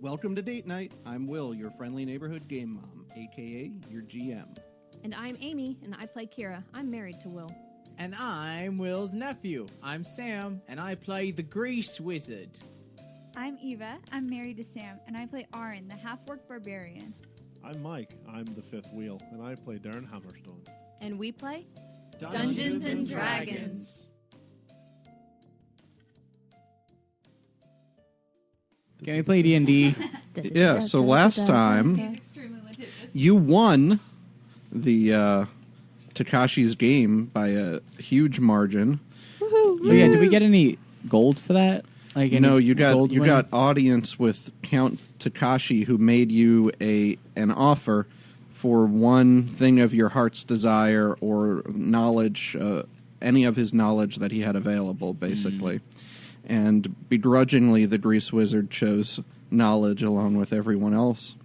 Welcome to Date Night. I'm Will, your friendly neighborhood game mom, a.k.a. your GM. And I'm Amy, and I play Kira. I'm married to Will. And I'm Will's nephew. I'm Sam, and I play the Grease Wizard. I'm Eva. I'm married to Sam, and I play Arin, the half-orc barbarian. I'm Mike. I'm the fifth wheel, and I play Darren Hammerstone. And we play Dungeons and Dragons. Can we play D&D? Yeah, so last time you won the Takeshi's game by a huge margin. Woohoo! Oh yeah, did we get any gold for that? Like No, you got audience with Count Takeshi, who made you an offer for one thing of your heart's desire or knowledge, any of his knowledge that he had available, basically. And begrudgingly, the Grease Wizard chose knowledge along with everyone else.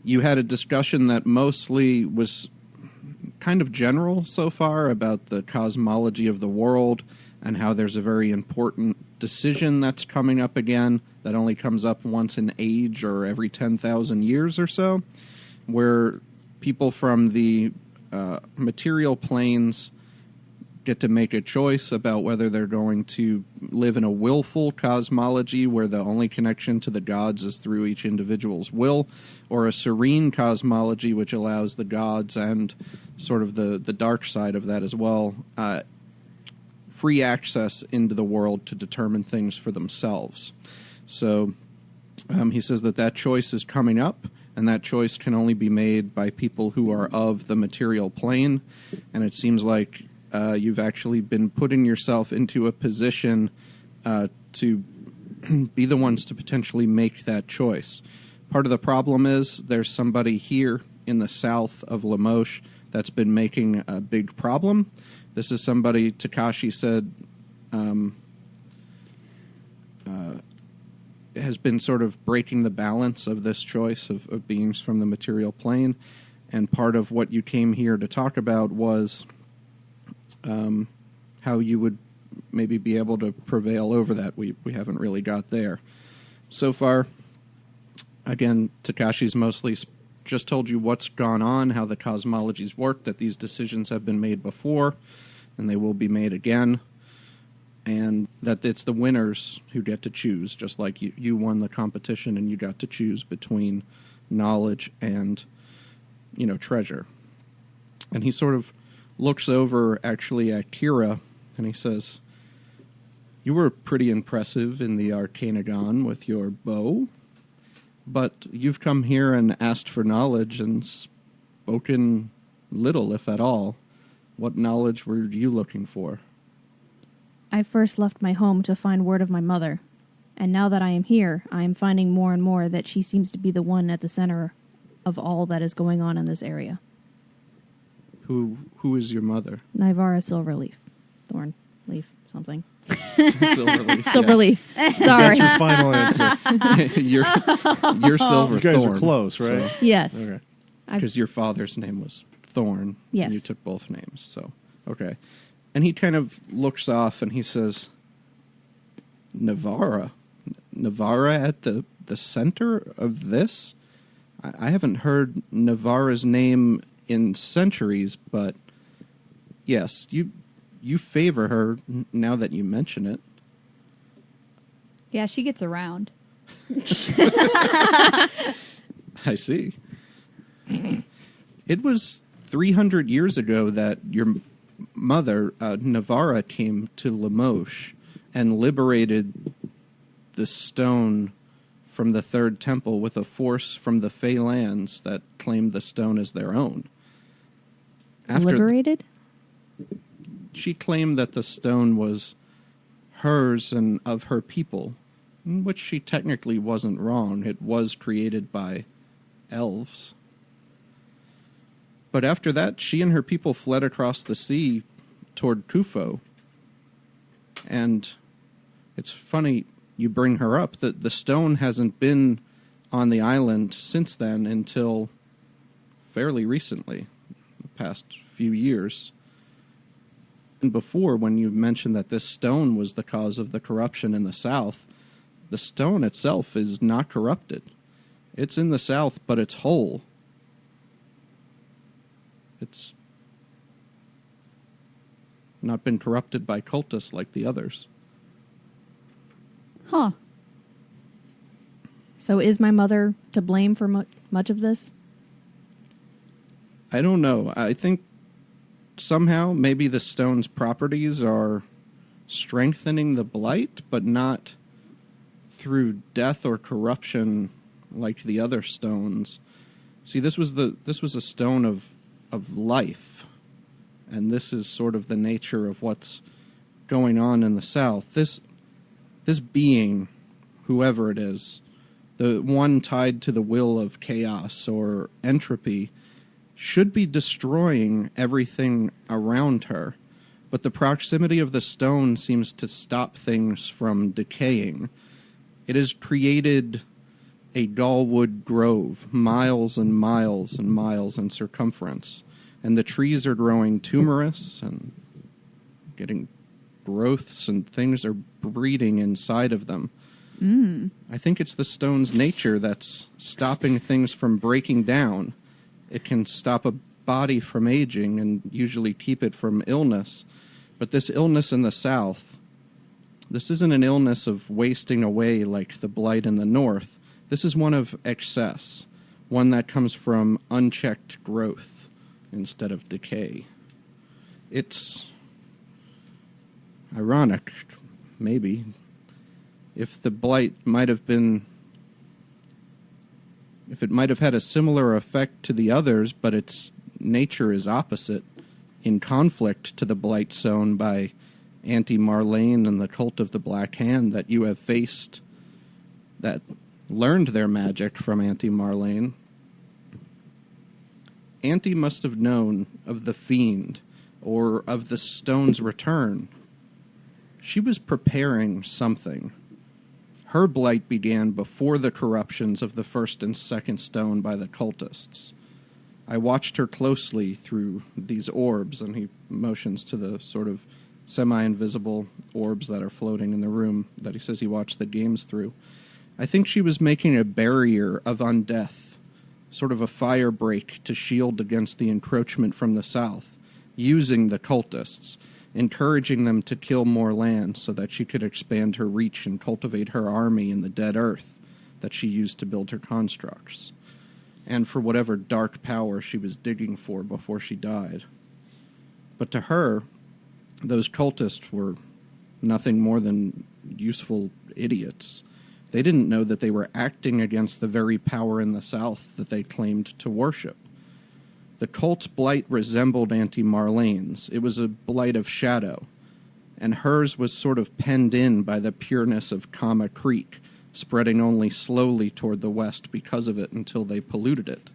You had a discussion that mostly was kind of general so far about the cosmology of the world and how there's a very important decision that's coming up again that only comes up once in age or every 10,000 years or so, where people from the material planes get to make a choice about whether they're going to live in a willful cosmology where the only connection to the gods is through each individual's will, or a serene cosmology which allows the gods and sort of the dark side of that as well free access into the world to determine things for themselves. So he says that choice is coming up, and that choice can only be made by people who are of the material plane, and it seems like you've actually been putting yourself into a position to be the ones to potentially make that choice. Part of the problem is there's somebody here in the south of Lumosh that's been making a big problem. This is somebody Takeshi said has been sort of breaking the balance of this choice of beings from the material plane. And part of what you came here to talk about was how you would maybe be able to prevail over that. We haven't really got there. So far, again, Takeshi's mostly just told you what's gone on, how the cosmologies work, that these decisions have been made before, and they will be made again, and that it's the winners who get to choose, just like you won the competition and you got to choose between knowledge and, treasure. And he sort of looks over actually at Kira, and he says, "You were pretty impressive in the Arcanagon with your bow, but you've come here and asked for knowledge and spoken little, if at all. What knowledge were you looking for?" I first left my home to find word of my mother, and now that I am here, I am finding more and more that she seems to be the one at the center of all that is going on in this area. Who is your mother? Nivara Silverleaf. Thornleaf, something. Silverleaf. Silverleaf. Sorry. That's your final answer. You're Silver You guys Thorn, are close, right? so- Yes. Okay. Because your father's name was Thorn. Yes. And you took both names, so, okay. And he kind of looks off and he says, Nivara at the center of this? I haven't heard Nivara's name in centuries, but yes, you favor her now that you mention it. Yeah, she gets around. I see. It was 300 years ago that your mother, Nivara, came to Lumosh and liberated the stone from the Third Temple with a force from the Fey lands that claimed the stone as their own. Liberated? She claimed that the stone was hers and of her people, which she technically wasn't wrong. It was created by elves. But after that, she and her people fled across the sea toward Kufo. And it's funny you bring her up, that the stone hasn't been on the island since then until fairly recently, the past few years. And before, when you mentioned that this stone was the cause of the corruption in the south, the stone itself is not corrupted. It's in the south, but it's whole. It's not been corrupted by cultists like the others. Huh. So is my mother to blame for much of this? I don't know. I think somehow maybe the stone's properties are strengthening the blight, but not through death or corruption like the other stones. See, this was a stone of life, and this is sort of the nature of what's going on in the south. This being, whoever it is, the one tied to the will of chaos or entropy, should be destroying everything around her, but the proximity of the stone seems to stop things from decaying. It has created a galwood grove, miles and miles and miles in circumference, and the trees are growing tumorous and getting growths, and things are breeding inside of them. I think it's the stone's nature that's stopping things from breaking down. It can stop a body from aging and usually keep it from illness. But this illness in the south, this isn't an illness of wasting away like the blight in the north. This is one of excess, one that comes from unchecked growth instead of decay. It's ironic, maybe. If the blight might have been... If it might have had a similar effect to the others, but its nature is opposite, in conflict to the blight sown by Auntie Marlene and the cult of the Black Hand that you have faced, that learned their magic from Auntie Marlene. Auntie must have known of the fiend, or of the stone's return. She was preparing something. Her blight began before the corruptions of the first and second stone by the cultists. I watched her closely through these orbs, and he motions to the sort of semi-invisible orbs that are floating in the room that he says he watched the games through. I think she was making a barrier of undeath, sort of a fire break to shield against the encroachment from the south, using the cultists, encouraging them to kill more land so that she could expand her reach and cultivate her army in the dead earth that she used to build her constructs, and for whatever dark power she was digging for before she died. But to her, those cultists were nothing more than useful idiots. They didn't know that they were acting against the very power in the south that they claimed to worship. The cult's blight resembled Auntie Marlene's. It was a blight of shadow, and hers was sort of penned in by the pureness of Kama Creek, spreading only slowly toward the west because of it until they polluted it.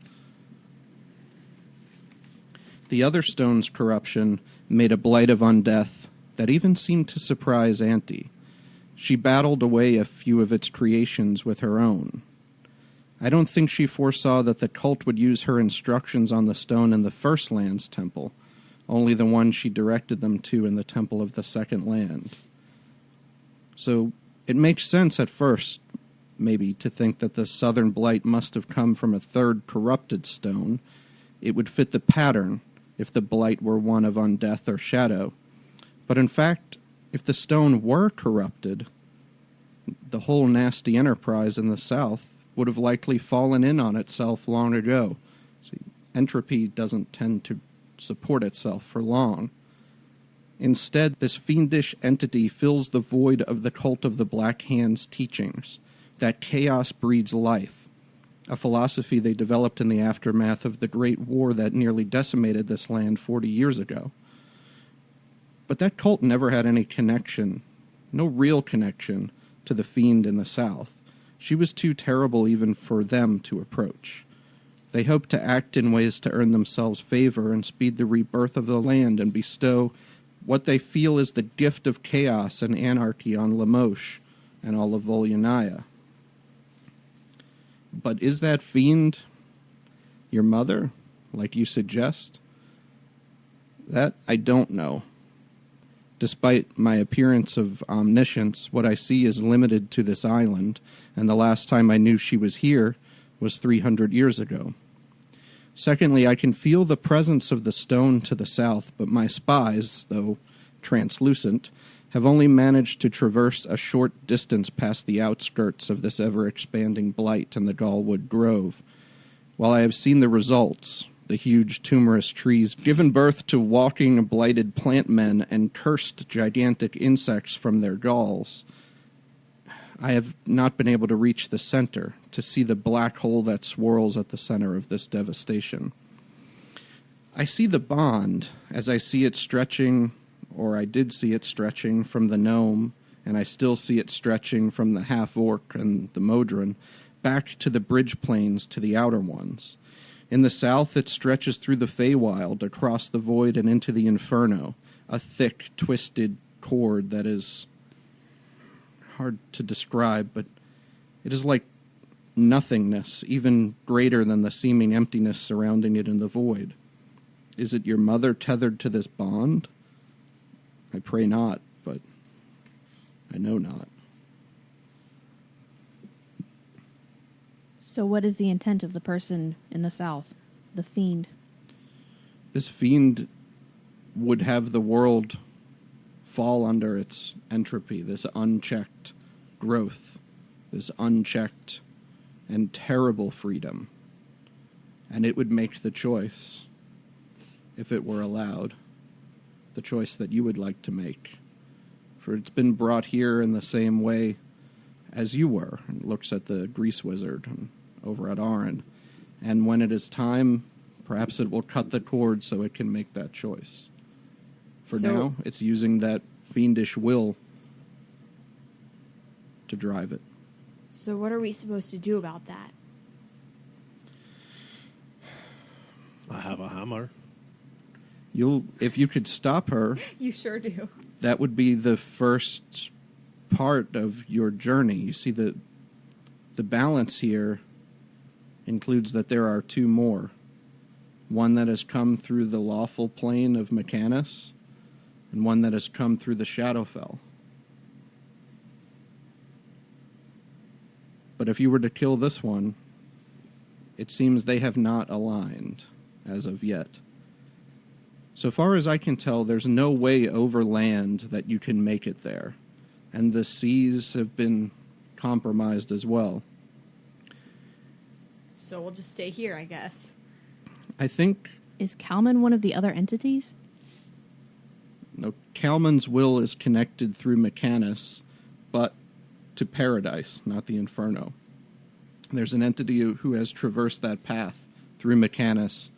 The other stone's corruption made a blight of undeath that even seemed to surprise Auntie. She battled away a few of its creations with her own. I don't think she foresaw that the cult would use her instructions on the stone in the first land's temple, only the one she directed them to in the temple of the second land. So it makes sense at first, maybe, to think that the southern blight must have come from a third corrupted stone. It would fit the pattern if the blight were one of undeath or shadow. But in fact, if the stone were corrupted, the whole nasty enterprise in the south would have likely fallen in on itself long ago. See, entropy doesn't tend to support itself for long. Instead, this fiendish entity fills the void of the cult of the Black Hand's teachings, that chaos breeds life, a philosophy they developed in the aftermath of the Great War that nearly decimated this land 40 years ago. But that cult never had any connection, no real connection, to the fiend in the south. She was too terrible even for them to approach. They hoped to act in ways to earn themselves favor and speed the rebirth of the land and bestow what they feel is the gift of chaos and anarchy on Lumosh and all of Volyanaya. But is that fiend your mother, like you suggest? That I don't know. Despite my appearance of omniscience, what I see is limited to this island, and the last time I knew she was here was 300 years ago. Secondly, I can feel the presence of the stone to the south, but my spies, though translucent, have only managed to traverse a short distance past the outskirts of this ever-expanding blight and the Gallwood Grove. While I have seen the results, the huge tumorous trees given birth to walking blighted plant men and cursed gigantic insects from their galls, I have not been able to reach the center, to see the black hole that swirls at the center of this devastation. I see the bond as I see it stretching, or I did see it stretching from the gnome, and I still see it stretching from the half-orc and the modron, back to the bridge plains to the outer ones. In the south, it stretches through the Feywild, across the void and into the inferno, a thick, twisted cord that is hard to describe, but it is like nothingness, even greater than the seeming emptiness surrounding it in the void. Is it your mother tethered to this bond? I pray not, but I know not. So what is the intent of the person in the south, the fiend? This fiend would have the world fall under its entropy, this unchecked growth, this unchecked and terrible freedom. And it would make the choice, if it were allowed, the choice that you would like to make. For it's been brought here in the same way as you were. It looks at the grease wizard and over at Arin. And when it is time, perhaps it will cut the cord so it can make that choice. For now, it's using that fiendish will to drive it. So what are we supposed to do about that? I have a hammer. If you could stop her, You sure do. that would be the first part of your journey. You see, the balance here includes that there are two more. One that has come through the lawful plane of Mechanus, and one that has come through the Shadowfell. But if you were to kill this one, it seems they have not aligned as of yet. So far as I can tell, there's no way over land that you can make it there. And the seas have been compromised as well. So we'll just stay here, I guess. I think Is Kalman one of the other entities? Kalman's will is connected through Mechanus, but to paradise, not the Inferno. There's an entity who has traversed that path through Mechanus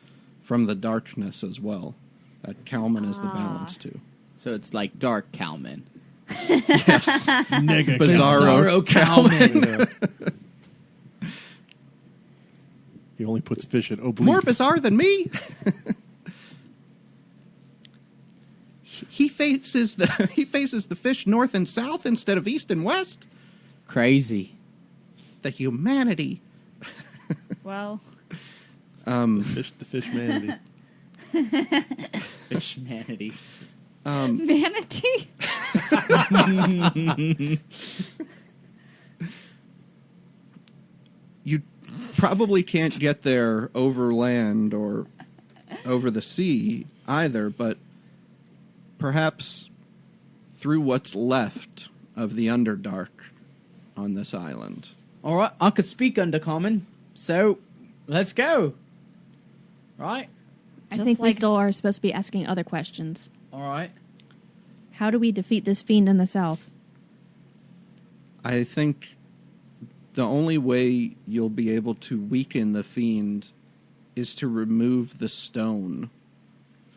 from the darkness as well. That Kalman is the balance to. So it's like Dark Kalman. Yes. Nigga. Bizarro Kalman. Yeah. He only puts fish in oblique. More bizarre than me. He faces the fish north and south instead of east and west. Crazy. The humanity. Well, The fish manatee. Fish manatee. manatee? You probably can't get there over land or over the sea either, but perhaps through what's left of the Underdark on this island. All right, I could speak Undercommon, so let's go. Right? I Just think we like- still are supposed to be asking other questions. All right. How do we defeat this fiend in the south? I think the only way you'll be able to weaken the fiend is to remove the stone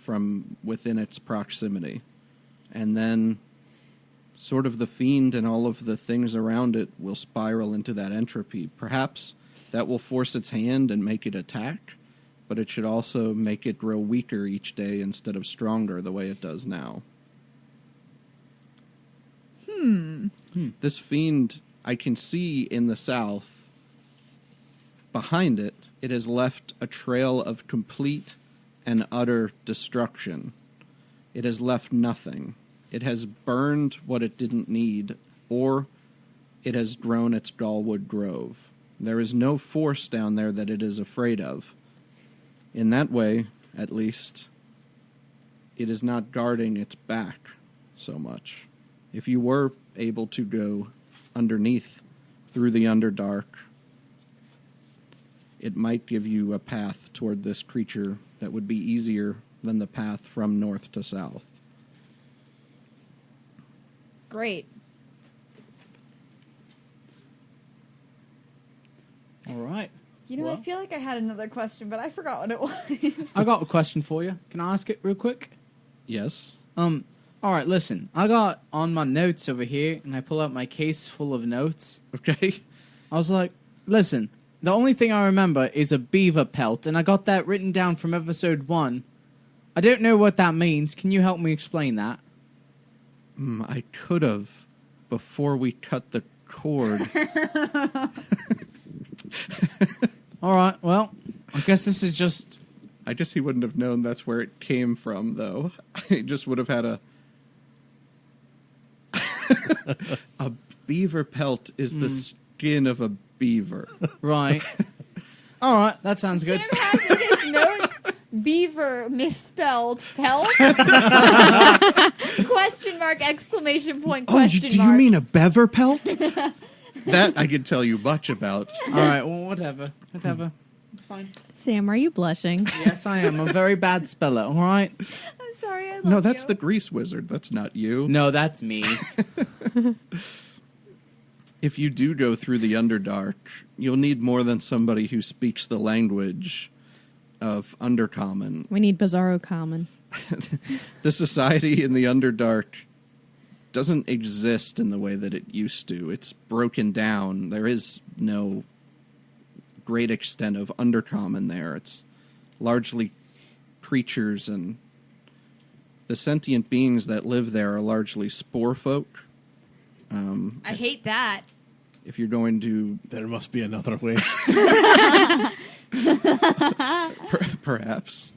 from within its proximity. And then sort of the fiend and all of the things around it will spiral into that entropy. Perhaps that will force its hand and make it attack, but it should also make it grow weaker each day instead of stronger the way it does now. This fiend, I can see in the south, behind it, it has left a trail of complete and utter destruction. It has left nothing. It has burned what it didn't need, or it has grown its Galwood Grove. There is no force down there that it is afraid of. In that way, at least, it is not guarding its back so much. If you were able to go underneath through the Underdark, it might give you a path toward this creature that would be easier than the path from north to south. Great. All right. You know, Well. I feel like I had another question, but I forgot what it was. I got a question for you. Can I ask it real quick? Yes? All right, listen. I got on my notes over here, and I pull out my case full of notes. Okay. I was like, listen, the only thing I remember is a beaver pelt, and I got that written down from episode 1. I don't know what that means. Can you help me explain that? I could have before we cut the cord. All right, well, I guess this is just... I guess he wouldn't have known that's where it came from, though. He just would have had a... A beaver pelt is the skin of a beaver. Right. All right, that sounds good. Sam has in his notes beaver misspelled pelt. Question mark, exclamation point, question do mark. you mean a beaver pelt? That I could tell you much about. All right, well, whatever. It's fine. Sam, are you blushing? Yes, I am. I'm a very bad speller, all right? I'm sorry, I love No, that's you. the grease wizard. That's not you. No, that's me. If you do go through the Underdark, you'll need more than somebody who speaks the language of Undercommon. We need Bizarro Common. The society in the Underdark doesn't exist in the way that it used to. It's broken down. There is no great extent of Undercommon there. It's largely creatures, and the sentient beings that live there are largely spore folk. I hate that. If you're going to... There must be another way. Perhaps.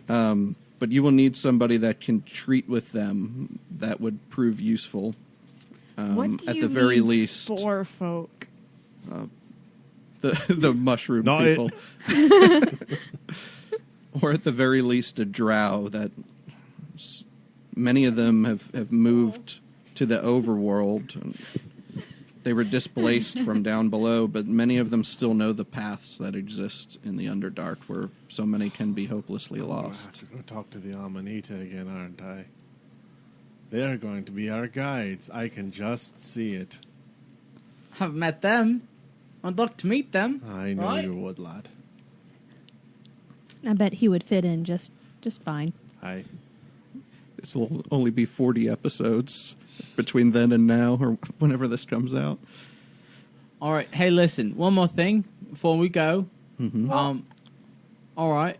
But you will need somebody that can treat with them that would prove useful. What do at you the very mean, least, spore folk? the mushroom No, people. Or at the very least, a drow that many of them have moved to the overworld. And they were displaced from down below, but many of them still know the paths that exist in the Underdark, where so many can be hopelessly I'll have lost. to go talk to the Amanita again, aren't I? They're going to be our guides. I can just see it. Haven't met them. I'd like to meet them. I know Right. you would, lad. I bet he would fit in just fine. I. It'll only be 40 episodes between then and now, or whenever this comes out. All right. Hey, listen. One more thing before we go. Mm-hmm. All right.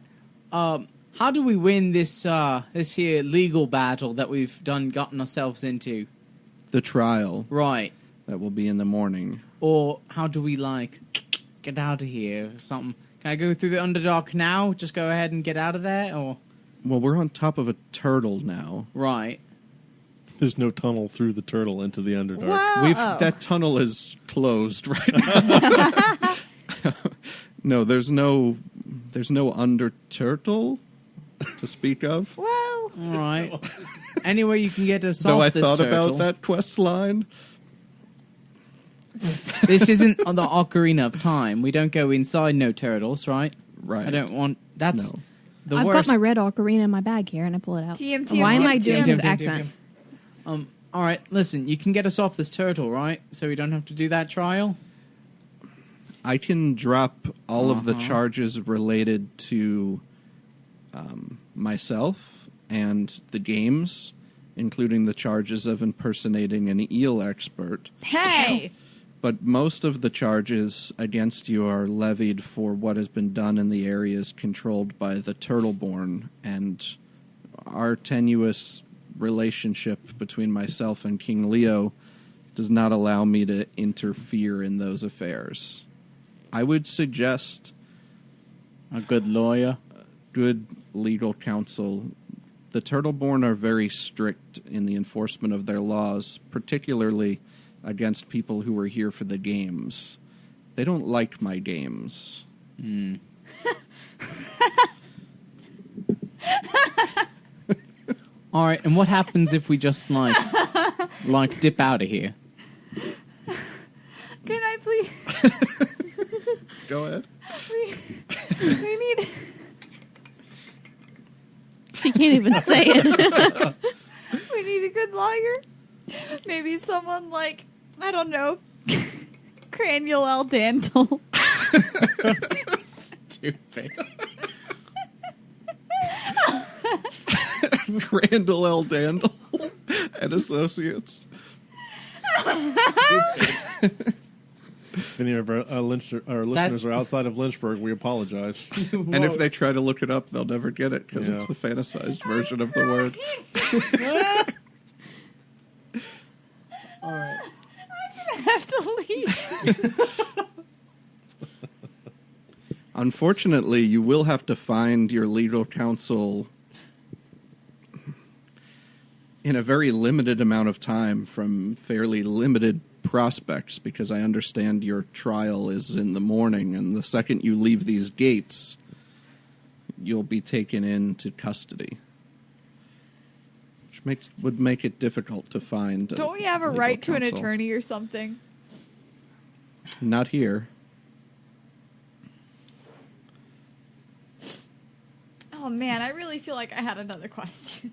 How do we win this this here legal battle that we've gotten ourselves into? The trial Right. that will be in the morning. Or how do we get out of here or something? Can I go through the Underdark now? Just go ahead and get out of there, or Well, we're on top of a turtle now. right? There's no tunnel through the turtle into the Underdark. Wow. That tunnel is closed right now. No, there's no under turtle to speak of. Well, All right. Anyway, you can get us Though off I this thought turtle. about that quest line. This isn't on the Ocarina of Time. We don't go inside no turtles, right? Right. I don't want. That's No. the I've worst. got my red ocarina in my bag here, and I pull it out. TM. Why am I doing his TM. accent? All right. Listen, you can get us off this turtle, right? So we don't have to do that trial. I can drop all of the Uh-huh. charges related to myself and the games, including the charges of impersonating an eel expert. Hey! But most of the charges against you are levied for what has been done in the areas controlled by the Turtleborn, and our tenuous relationship between myself and King Leo does not allow me to interfere in those affairs. I would suggest A good lawyer. good legal counsel The Turtleborn are very strict in the enforcement of their laws, particularly against people who are here for the games. They don't like my games. All right, and what happens if we just like dip out of here? Can I please? Go ahead. We need. She can't even say it. We need a good lawyer. Maybe someone like, I don't know, Cranial Aldandle. Stupid. Randall L. Dandle and Associates. If any of our listeners are outside of Lynchburg, we apologize. And if they try to look it up, they'll never get it because it's the fantasized version of the word. All right. I'm gonna have to leave. Unfortunately, you will have to find your legal counsel in a very limited amount of time from fairly limited prospects, because I understand your trial is in the morning, and the second you leave these gates, you'll be taken into custody. Which would make it difficult to find. Don't we have a legal right to an counsel. attorney or something? Not here. Oh man, I really feel like I had another question.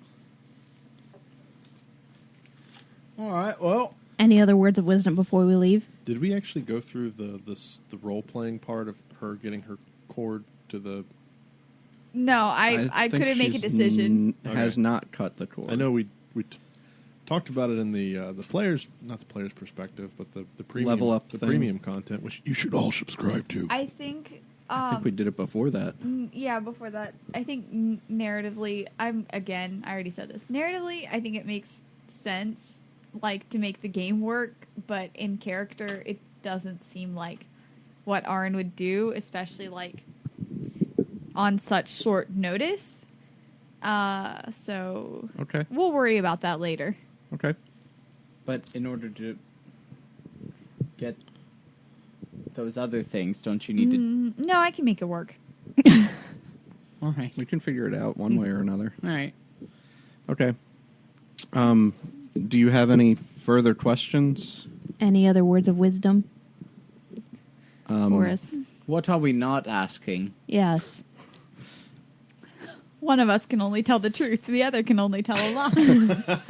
All right. Well, Any other words of wisdom before we leave? Did we actually go through the role playing part of her getting her cord to the? No, I think couldn't make a she's decision. Has Okay. not cut the cord. I know we talked about it in the players, not the players' perspective, but the premium Level up the thing. premium content, which you should all subscribe to. I think. I think we did it before that. Yeah, before that, I think narratively, I already said this. Narratively, I think it makes sense, like, to make the game work, but in character, it doesn't seem like what Aaron would do, especially, like, on such short notice. So Okay. we'll worry about that later. Okay. but in order to get those other things, don't you need to? No, I can make it work. All right. We can figure it out one way or another. All right. Okay. Do you have any further questions? Any other words of wisdom for us? What are we not asking? Yes. One of us can only tell the truth. The other can only tell a lie.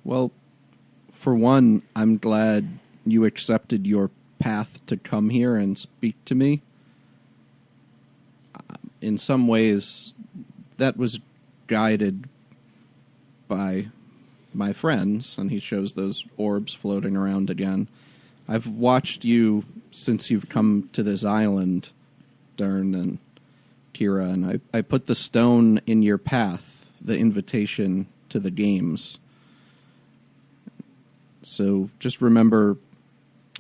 Well, for one, I'm glad you accepted your path to come here and speak to me. In some ways, that was guided by my friends, and he shows those orbs floating around again. I've watched you since you've come to this island, Dern and Kira, and I put the stone in your path, the invitation to the games. So just remember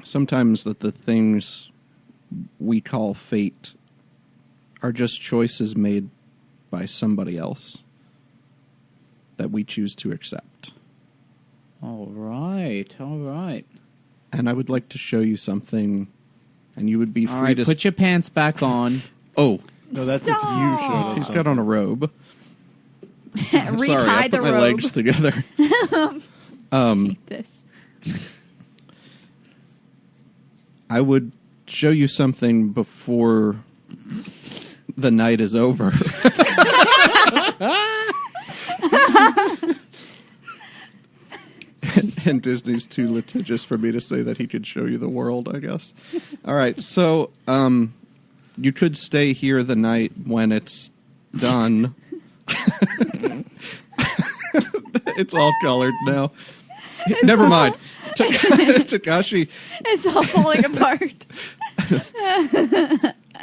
sometimes that the things we call fate are just choices made by somebody else that we choose to accept. All right. All right. And I would like to show you something, and you would be free All right. to... Put your pants back on. Oh, No, that's if you showed us. he's got on a robe. I'm Retie sorry, I the put my robe. legs together. This. I would show you something before the night is over. And Disney's too litigious for me to say that he could show you the world, I guess. All right, so you could stay here the night when it's done. It's all colored now. Never mind. Takashi, It's all falling apart.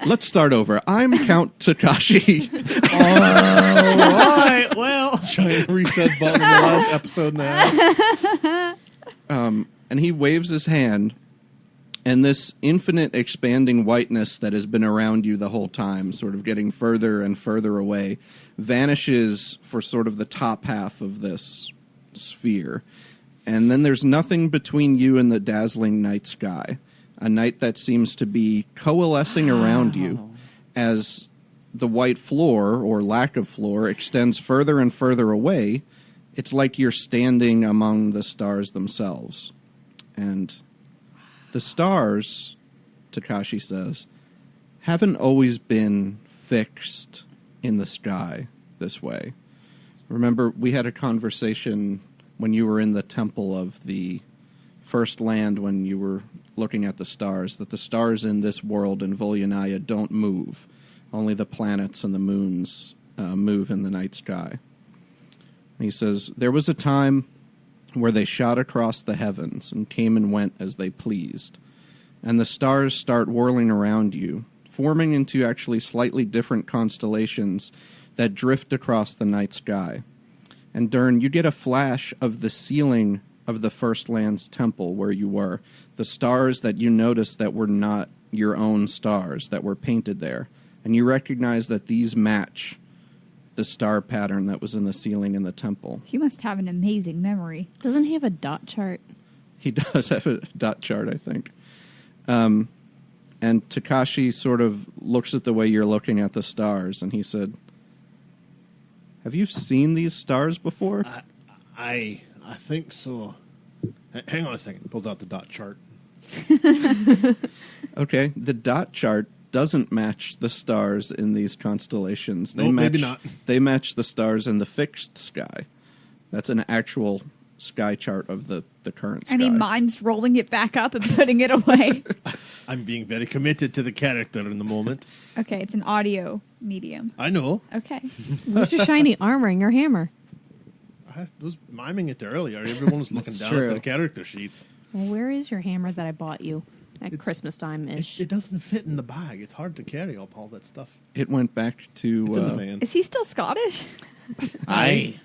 let's start over. I'm Count Takashi. All right. Well. Giant reset button in the last episode now. And he waves his hand, And this infinite expanding whiteness that has been around you the whole time, sort of getting further and further away, vanishes for sort of the top half of this sphere. And then there's nothing between you and the dazzling night sky. A night that seems to be coalescing around you as the white floor, or lack of floor, extends further and further away. It's like you're standing among the stars themselves. And the stars, Takeshi says, haven't always been fixed in the sky this way. Remember, we had a conversation when you were in the temple of the first land, when you were looking at the stars, that the stars in this world in Volyanaya don't move. Only the planets and the moons move in the night sky. He says, there was a time where they shot across the heavens and came and went as they pleased. And the stars start whirling around you, forming into actually slightly different constellations that drift across the night sky. And Dern, you get a flash of the ceiling of the First Land's temple where you were. The stars that you noticed that were not your own stars that were painted there. And you recognize that these match the star pattern that was in the ceiling in the temple. He must have an amazing memory. Doesn't he have a dot chart? He does have a dot chart, I think. And Takeshi sort of looks at the way you're looking at the stars, and he said, have you seen these stars before? I think so. Hang on a second. He pulls out the dot chart. Okay, the dot chart doesn't match the stars in these constellations. Nope, maybe not. They match the stars in the fixed sky. That's an actual sky chart of the current sky. And he minds rolling it back up and putting it away. I'm being very committed to the character in the moment. Okay, it's an audio medium. I know. Okay. Where's your shiny armor and your hammer? I was miming it earlier. Everyone was looking That's down true. at the character sheets. Well, where is your hammer that I bought you at It's- Christmas time-ish? It doesn't fit in the bag. It's hard to carry all that stuff. It went back to... It's in the van. Is he still Scottish? Aye.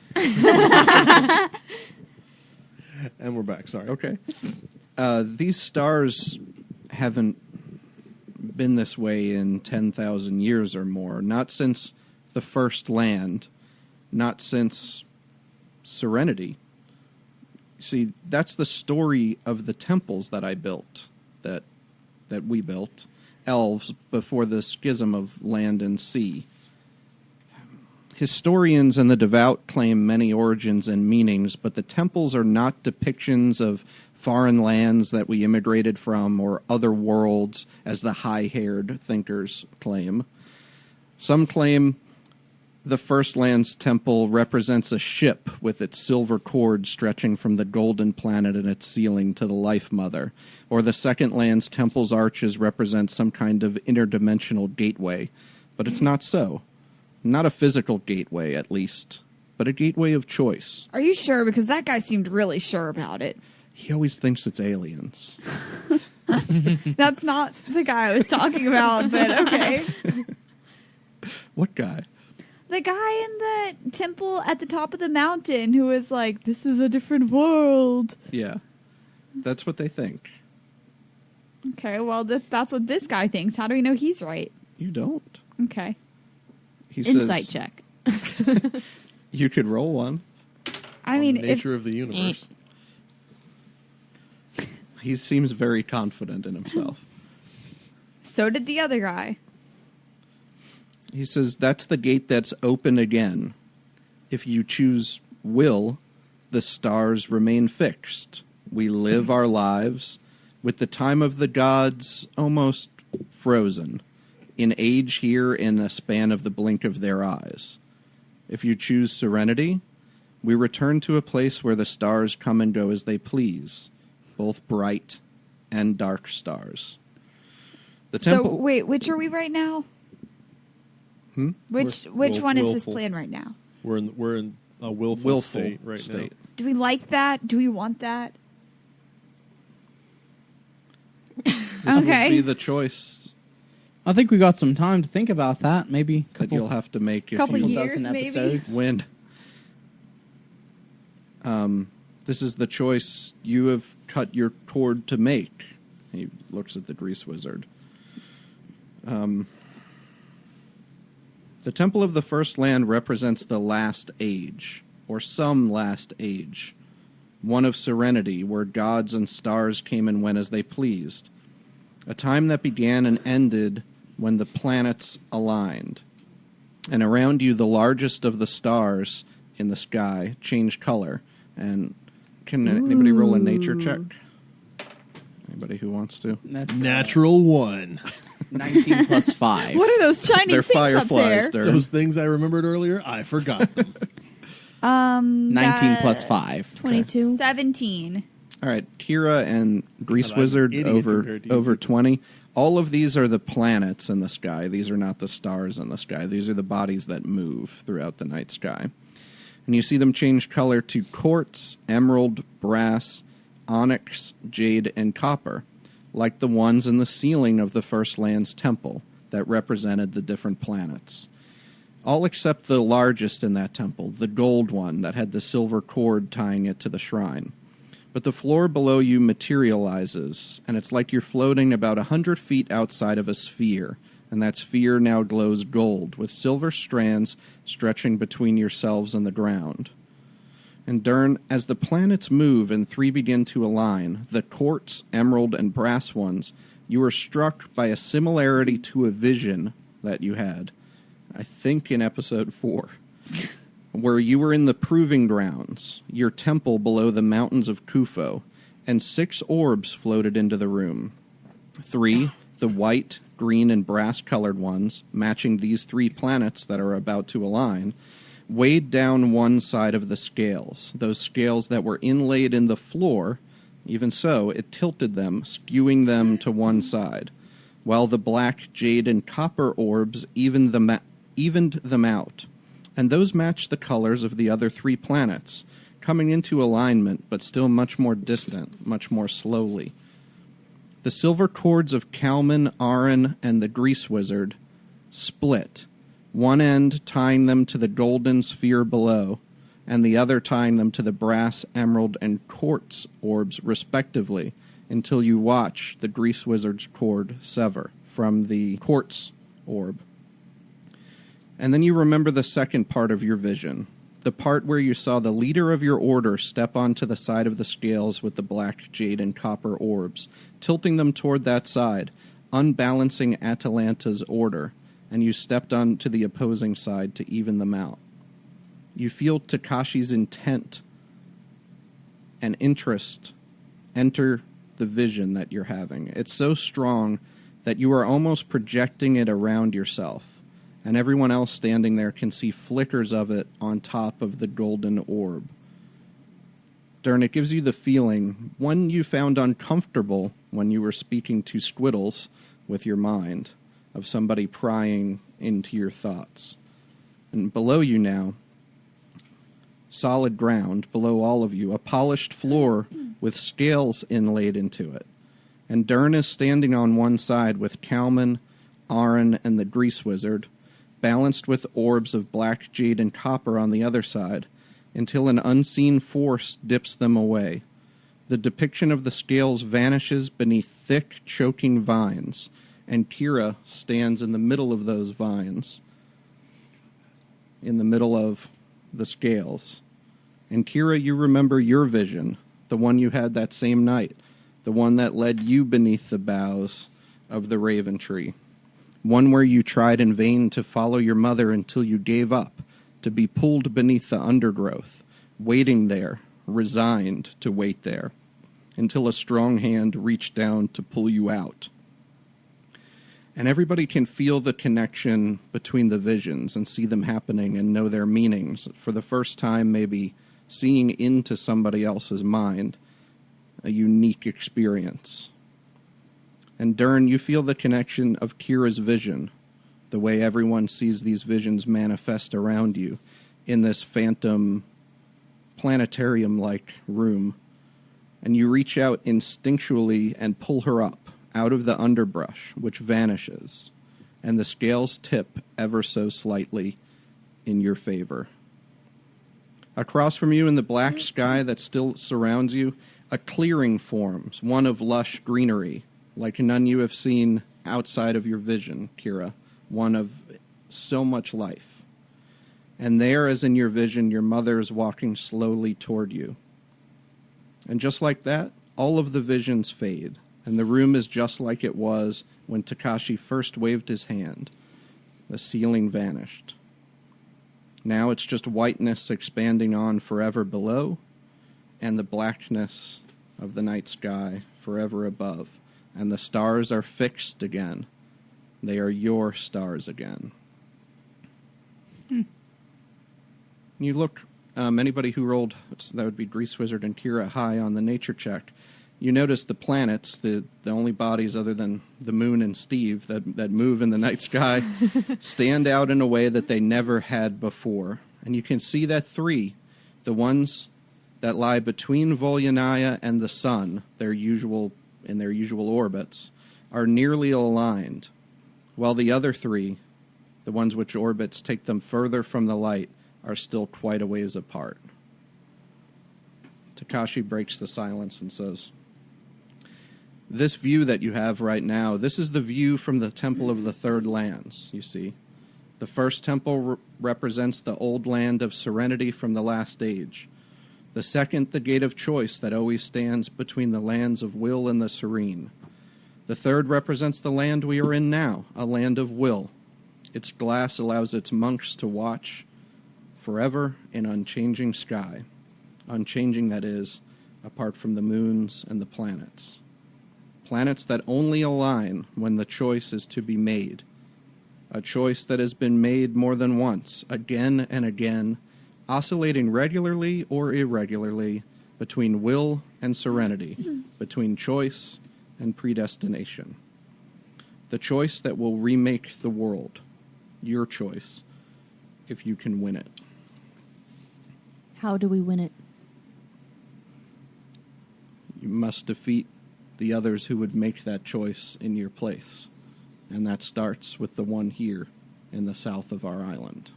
And we're back. Sorry. Okay. These stars haven't been this way in 10,000 years or more. Not since the First Land. Not since Serenity. See, that's the story of the temples that I built, that we built, elves, before the schism of land and sea. Historians and the devout claim many origins and meanings, but the temples are not depictions of foreign lands that we immigrated from or other worlds, as the high-haired thinkers claim. Some claim the First Land's temple represents a ship with its silver cord stretching from the golden planet in its ceiling to the Life Mother, or the Second Land's temple's arches represent some kind of interdimensional gateway. But it's not so. Not a physical gateway, at least, but a gateway of choice. Are you sure? Because that guy seemed really sure about it. He always thinks it's aliens. That's not the guy I was talking about, but okay. What guy? The guy in the temple at the top of the mountain who was like, this is a different world. Yeah. That's what they think. Okay, well, that's what this guy thinks. How do we know he's right? You don't. Okay. He Insight says, check. you could roll one. I On mean, the nature of the universe. He seems very confident in himself. so did the other guy. He says, that's the gate that's open again. If you choose will, the stars remain fixed. We live our lives with the time of the gods almost frozen, in age here in a span of the blink of their eyes. If you choose serenity, we return to a place where the stars come and go as they please, both bright and dark stars. The temple... So, wait, which are we right now? Which one is this willful. plan right now? We're in a willful state right now. Do we like that? Do we want that? This will Okay. be the choice I think we got some time to think about that. Maybe a that you'll have to make if Couple you years, dozen maybe? episodes. win. This is the choice you have cut your cord to make. He looks at the grease wizard. The Temple of the First Land represents the last age, or some last age, one of serenity, where gods and stars came and went as they pleased, a time that began and ended when the planets aligned. And around you, the largest of the stars in the sky changed color. And can anybody roll a nature check? Anybody who wants to? That's Natural 1. 19 plus 5. What are those shining They're things up fireflies, there? Dern. Those things I remembered earlier, I forgot them. 19 plus 5. 22. 17. All right, Kira and Grease I'm an Wizard idiot over compared to you. over 20. All of these are the planets in the sky. These are not the stars in the sky. These are the bodies that move throughout the night sky. And you see them change color to quartz, emerald, brass, onyx, jade, and copper, like the ones in the ceiling of the First Land's temple that represented the different planets. All except the largest in that temple, the gold one that had the silver cord tying it to the shrine. But the floor below you materializes, and it's like you're floating about 100 feet outside of a sphere, and that sphere now glows gold, with silver strands stretching between yourselves and the ground. And Dern, as the planets move and three begin to align, the quartz, emerald, and brass ones, you are struck by a similarity to a vision that you had, I think in episode 4. Where you were in the proving grounds, your temple below the mountains of Kufo, and 6 orbs floated into the room. 3, the white, green, and brass-colored ones, matching these 3 planets that are about to align, weighed down one side of the scales, those scales that were inlaid in the floor. Even so, it tilted them, skewing them to one side, while the black, jade, and copper orbs evened them out. And those matched the colors of the other 3 planets, coming into alignment, but still much more distant, much more slowly. The silver cords of Kalman, Aran, and the Grease Wizard split, one end tying them to the golden sphere below, and the other tying them to the brass, emerald, and quartz orbs, respectively, until you watch the Grease Wizard's cord sever from the quartz orb. And then you remember the second part of your vision, the part where you saw the leader of your order step onto the side of the scales with the black, jade, and copper orbs, tilting them toward that side, unbalancing Atalanta's order, and you stepped onto the opposing side to even them out. You feel Takeshi's intent and interest enter the vision that you're having. It's so strong that you are almost projecting it around yourself, and everyone else standing there can see flickers of it on top of the golden orb. Dern, it gives you the feeling, one you found uncomfortable when you were speaking to Squiddles with your mind, of somebody prying into your thoughts. And below you now, solid ground, below all of you, a polished floor with scales inlaid into it. And Dern is standing on one side with Kalman, Aran, and the Grease Wizard, balanced with orbs of black, jade, and copper on the other side, until an unseen force dips them away. The depiction of the scales vanishes beneath thick, choking vines, and Kira stands in the middle of those vines, in the middle of the scales. And Kira, you remember your vision, the one you had that same night, the one that led you beneath the boughs of the raven tree. One where you tried in vain to follow your mother until you gave up, to be pulled beneath the undergrowth, waiting there, resigned to wait there, until a strong hand reached down to pull you out. And everybody can feel the connection between the visions and see them happening and know their meanings. For the first time, maybe seeing into somebody else's mind, a unique experience. And Dern, you feel the connection of Kira's vision, the way everyone sees these visions manifest around you in this phantom planetarium-like room. And you reach out instinctually and pull her up out of the underbrush, which vanishes, and the scales tip ever so slightly in your favor. Across from you in the black sky that still surrounds you, a clearing forms, one of lush greenery, like none you have seen outside of your vision, Kira, one of so much life. And there, as in your vision, your mother is walking slowly toward you. And just like that, all of the visions fade, and the room is just like it was when Takeshi first waved his hand. The ceiling vanished. Now it's just whiteness expanding on forever below, and the blackness of the night sky forever above. And the stars are fixed again. They are your stars again. You look, anybody who rolled, that would be Grease Wizard and Kira, high on the nature check, you notice the planets, the only bodies other than the moon and Steve that move in the night sky, stand out in a way that they never had before. And you can see that three, the ones that lie between Volyanaya and the sun, in their usual orbits, are nearly aligned, while the other three, the ones which orbits take them further from the light, are still quite a ways apart. Takeshi breaks the silence and says, "This view that you have right now, this is the view from the Temple of the Third Lands, you see. The first temple represents the old land of serenity from the last age. The second, the gate of choice that always stands between the lands of will and the serene. The third represents the land we are in now, a land of will. Its glass allows its monks to watch forever in unchanging sky. Unchanging, that is, apart from the moons and the planets. Planets that only align when the choice is to be made. A choice that has been made more than once, again and again, oscillating regularly or irregularly between will and serenity, between choice and predestination. The choice that will remake the world. Your choice, if you can win it." How do we win it? You must defeat the others who would make that choice in your place. And that starts with the one here in the south of our island.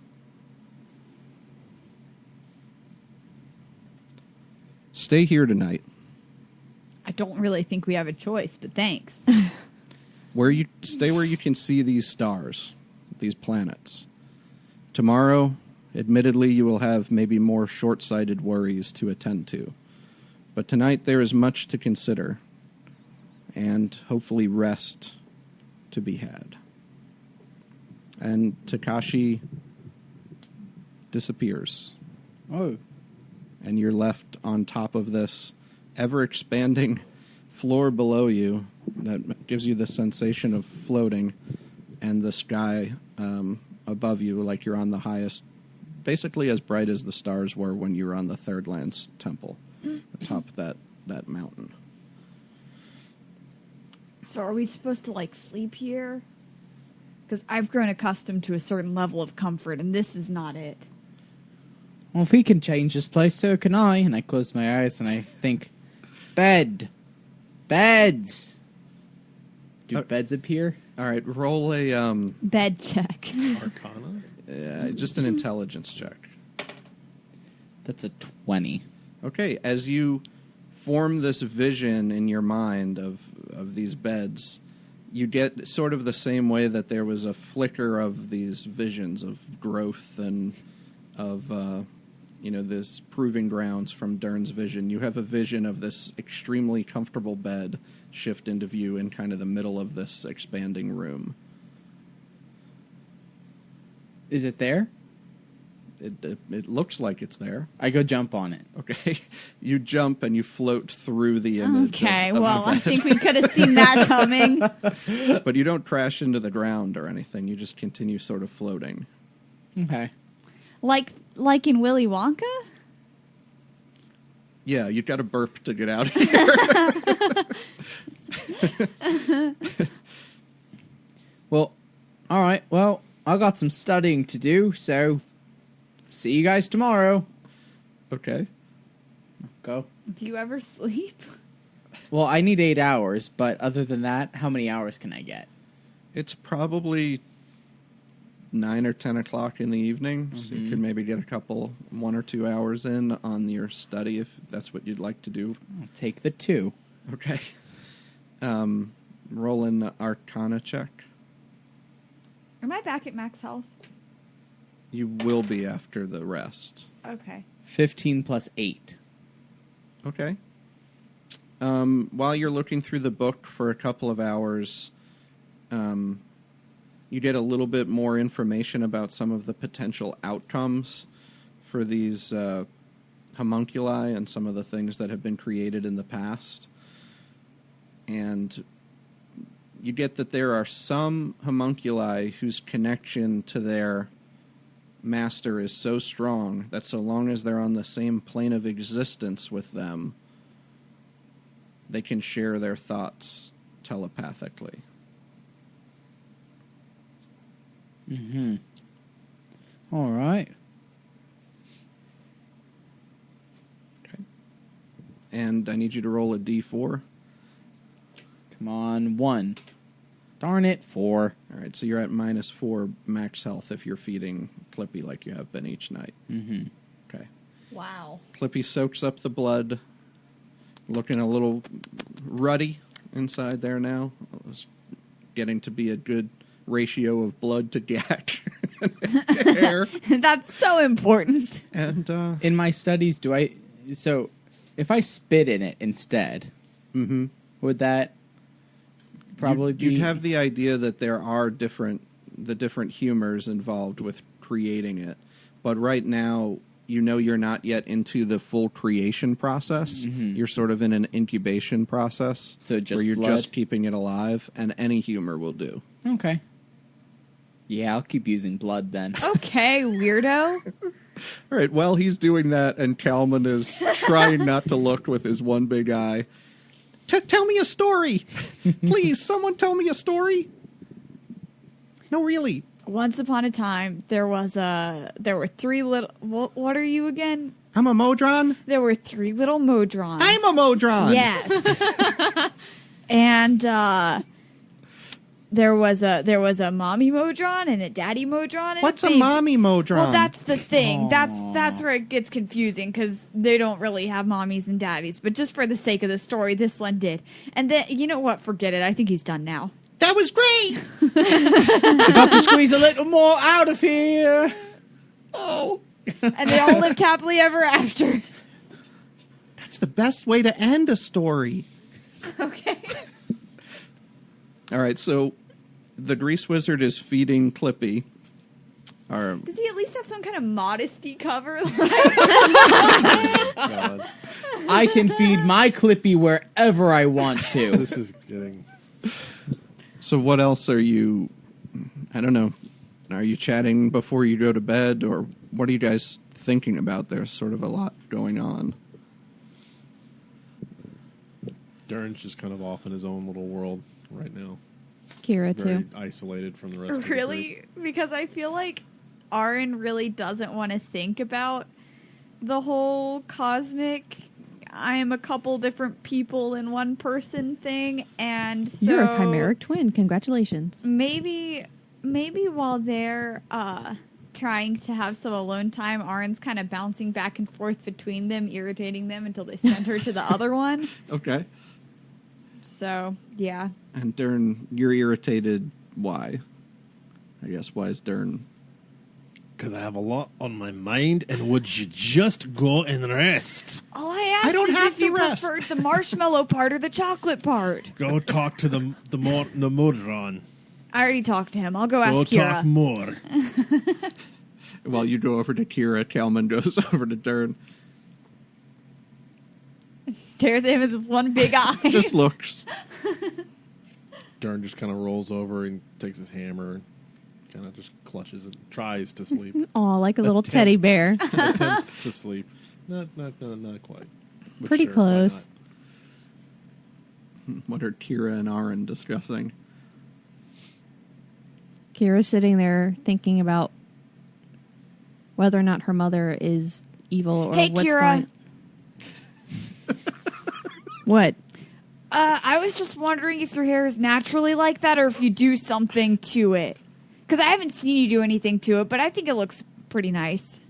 Stay here tonight. I don't really think we have a choice, but thanks. Stay where you can see these stars, these planets. Tomorrow, admittedly, you will have maybe more short-sighted worries to attend to. But tonight there is much to consider, and hopefully rest to be had. And Takeshi disappears. Oh. And you're left on top of this ever-expanding floor below you that gives you the sensation of floating, and the sky above you like you're on the highest, basically as bright as the stars were when you were on the Third Lands Temple, atop that mountain. So are we supposed to, like, sleep here? Because I've grown accustomed to a certain level of comfort, and this is not it. Well, if he can change this place, so can I. And I close my eyes and I think, bed. Beds. Do beds appear? All right, roll a Bed check. Arcana? just an intelligence check. That's a 20. Okay, as you form this vision in your mind of these beds, you get sort of the same way that there was a flicker of these visions of growth and of this proving grounds from Dern's vision. You have a vision of this extremely comfortable bed shift into view in kind of the middle of this expanding room. Is it there? It looks like it's there. I go jump on it. Okay, you jump and you float through the image. Okay, of well, the I bed. think we could have seen that coming. But you don't crash into the ground or anything. You just continue sort of floating. Okay. Like in Willy Wonka? Yeah, you've got to burp to get out of here. Well, all right. Well, I got some studying to do, so see you guys tomorrow. Okay. Go. Do you ever sleep? Well, I need 8 hours, but other than that, how many hours can I get? It's probably 9 or 10 o'clock in the evening, so you could maybe get 1 or 2 hours in on your study if that's what you'd like to do. I'll take the 2. Okay. Roll an Arcana check. Am I back at max health? You will be after the rest. Okay. 15 plus 8. Okay. While you're looking through the book for a couple of hours, you get a little bit more information about some of the potential outcomes for these homunculi and some of the things that have been created in the past. And you get that there are some homunculi whose connection to their master is so strong that so long as they're on the same plane of existence with them, they can share their thoughts telepathically. Mm-hmm. All right. Okay. And I need you to roll a d4. Come on, 1. Darn it, 4. All right, so you're at -4 max health if you're feeding Clippy like you have been each night. Mm-hmm. Okay. Wow. Clippy soaks up the blood, looking a little ruddy inside there now. It's getting to be a good ratio of blood to gack hair. That's so important. And In my studies, so if I spit in it instead, would that probably be... You'd have the idea that there are different humors involved with creating it. But right now, you know you're not yet into the full creation process. You're sort of in an incubation process. So just where you're blood? just keeping it alive, and any humor will do. Okay. Yeah, I'll keep using blood then. Okay, weirdo. All right, while he's doing that, and Kalman is trying not to look with his one big eye. Tell me a story! Please, someone tell me a story! No, really. Once upon a time, there were 3 little... What are you again? I'm a Modron? There were 3 little Modrons. I'm a Modron! Yes. And there was a mommy Modron and a daddy Modron. And What's a baby. mommy Modron? Well, that's the thing. Aww. That's where it gets confusing because they don't really have mommies and daddies. But just for the sake of the story, this one did. And then, you know what? Forget it. I think he's done now. That was great! I got to squeeze a little more out of here. Oh, And they all lived happily ever after. that's the best way to end a story. Okay. All right, so the Grease Wizard is feeding Clippy. Or, Does he at least have some kind of modesty cover? God. I can feed my Clippy wherever I want to. This is getting... so what else are you... I don't know. Are you chatting before you go to bed? Or what are you guys thinking about? There's sort of a lot going on. Dern's just kind of off in his own little world right now. Kira, Very too. isolated from the rest of the Really? Because I feel like Aaron really doesn't want to think about the whole cosmic I am a couple different people in one person thing, and so You're a chimeric twin. Congratulations. maybe while they're trying to have some alone time, Aaron's kind of bouncing back and forth between them, irritating them until they send her to the other one. Okay. So, yeah. And Dern, you're irritated. Why? I guess why is Dern... Because I have a lot on my mind, and would you just go and rest? All I asked don't is have if to you rest. preferred the marshmallow part or the chocolate part. Go talk to the Modron. I already talked to him. I'll go ask Go Kira. talk more. While you go over to Kira, Kalman goes over to Dern. Stares at him with this one big eye. Just looks. Dern just kind of rolls over and takes his hammer and kind of just clutches it, tries to sleep. Aw, like a little Attempt. teddy bear. Attempts to sleep. Not quite. But Pretty sure, why close. not? What are Kira and Aaron discussing? Kira's sitting there thinking about whether or not her mother is evil or Hey, what's Kira. going... What? I was just wondering if your hair is naturally like that or if you do something to it. Because I haven't seen you do anything to it, but I think it looks pretty nice.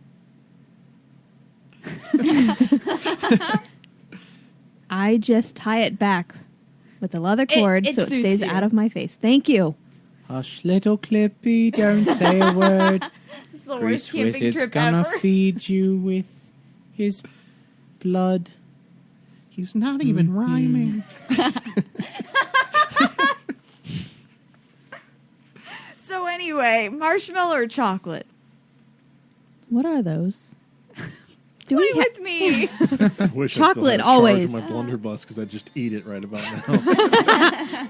I just tie it back With a leather cord, it so it suits stays you. out of my face. Thank you. Hush, little Clippy, don't say a word. It's the Grease worst camping Wizard's trip gonna ever. feed you with his blood. He's not even rhyming. So anyway, marshmallow or chocolate? What are those? Do Play we ha- with me. I wish Chocolate, I still had a charge always. in my blunderbuss because I'd just eat it right about now.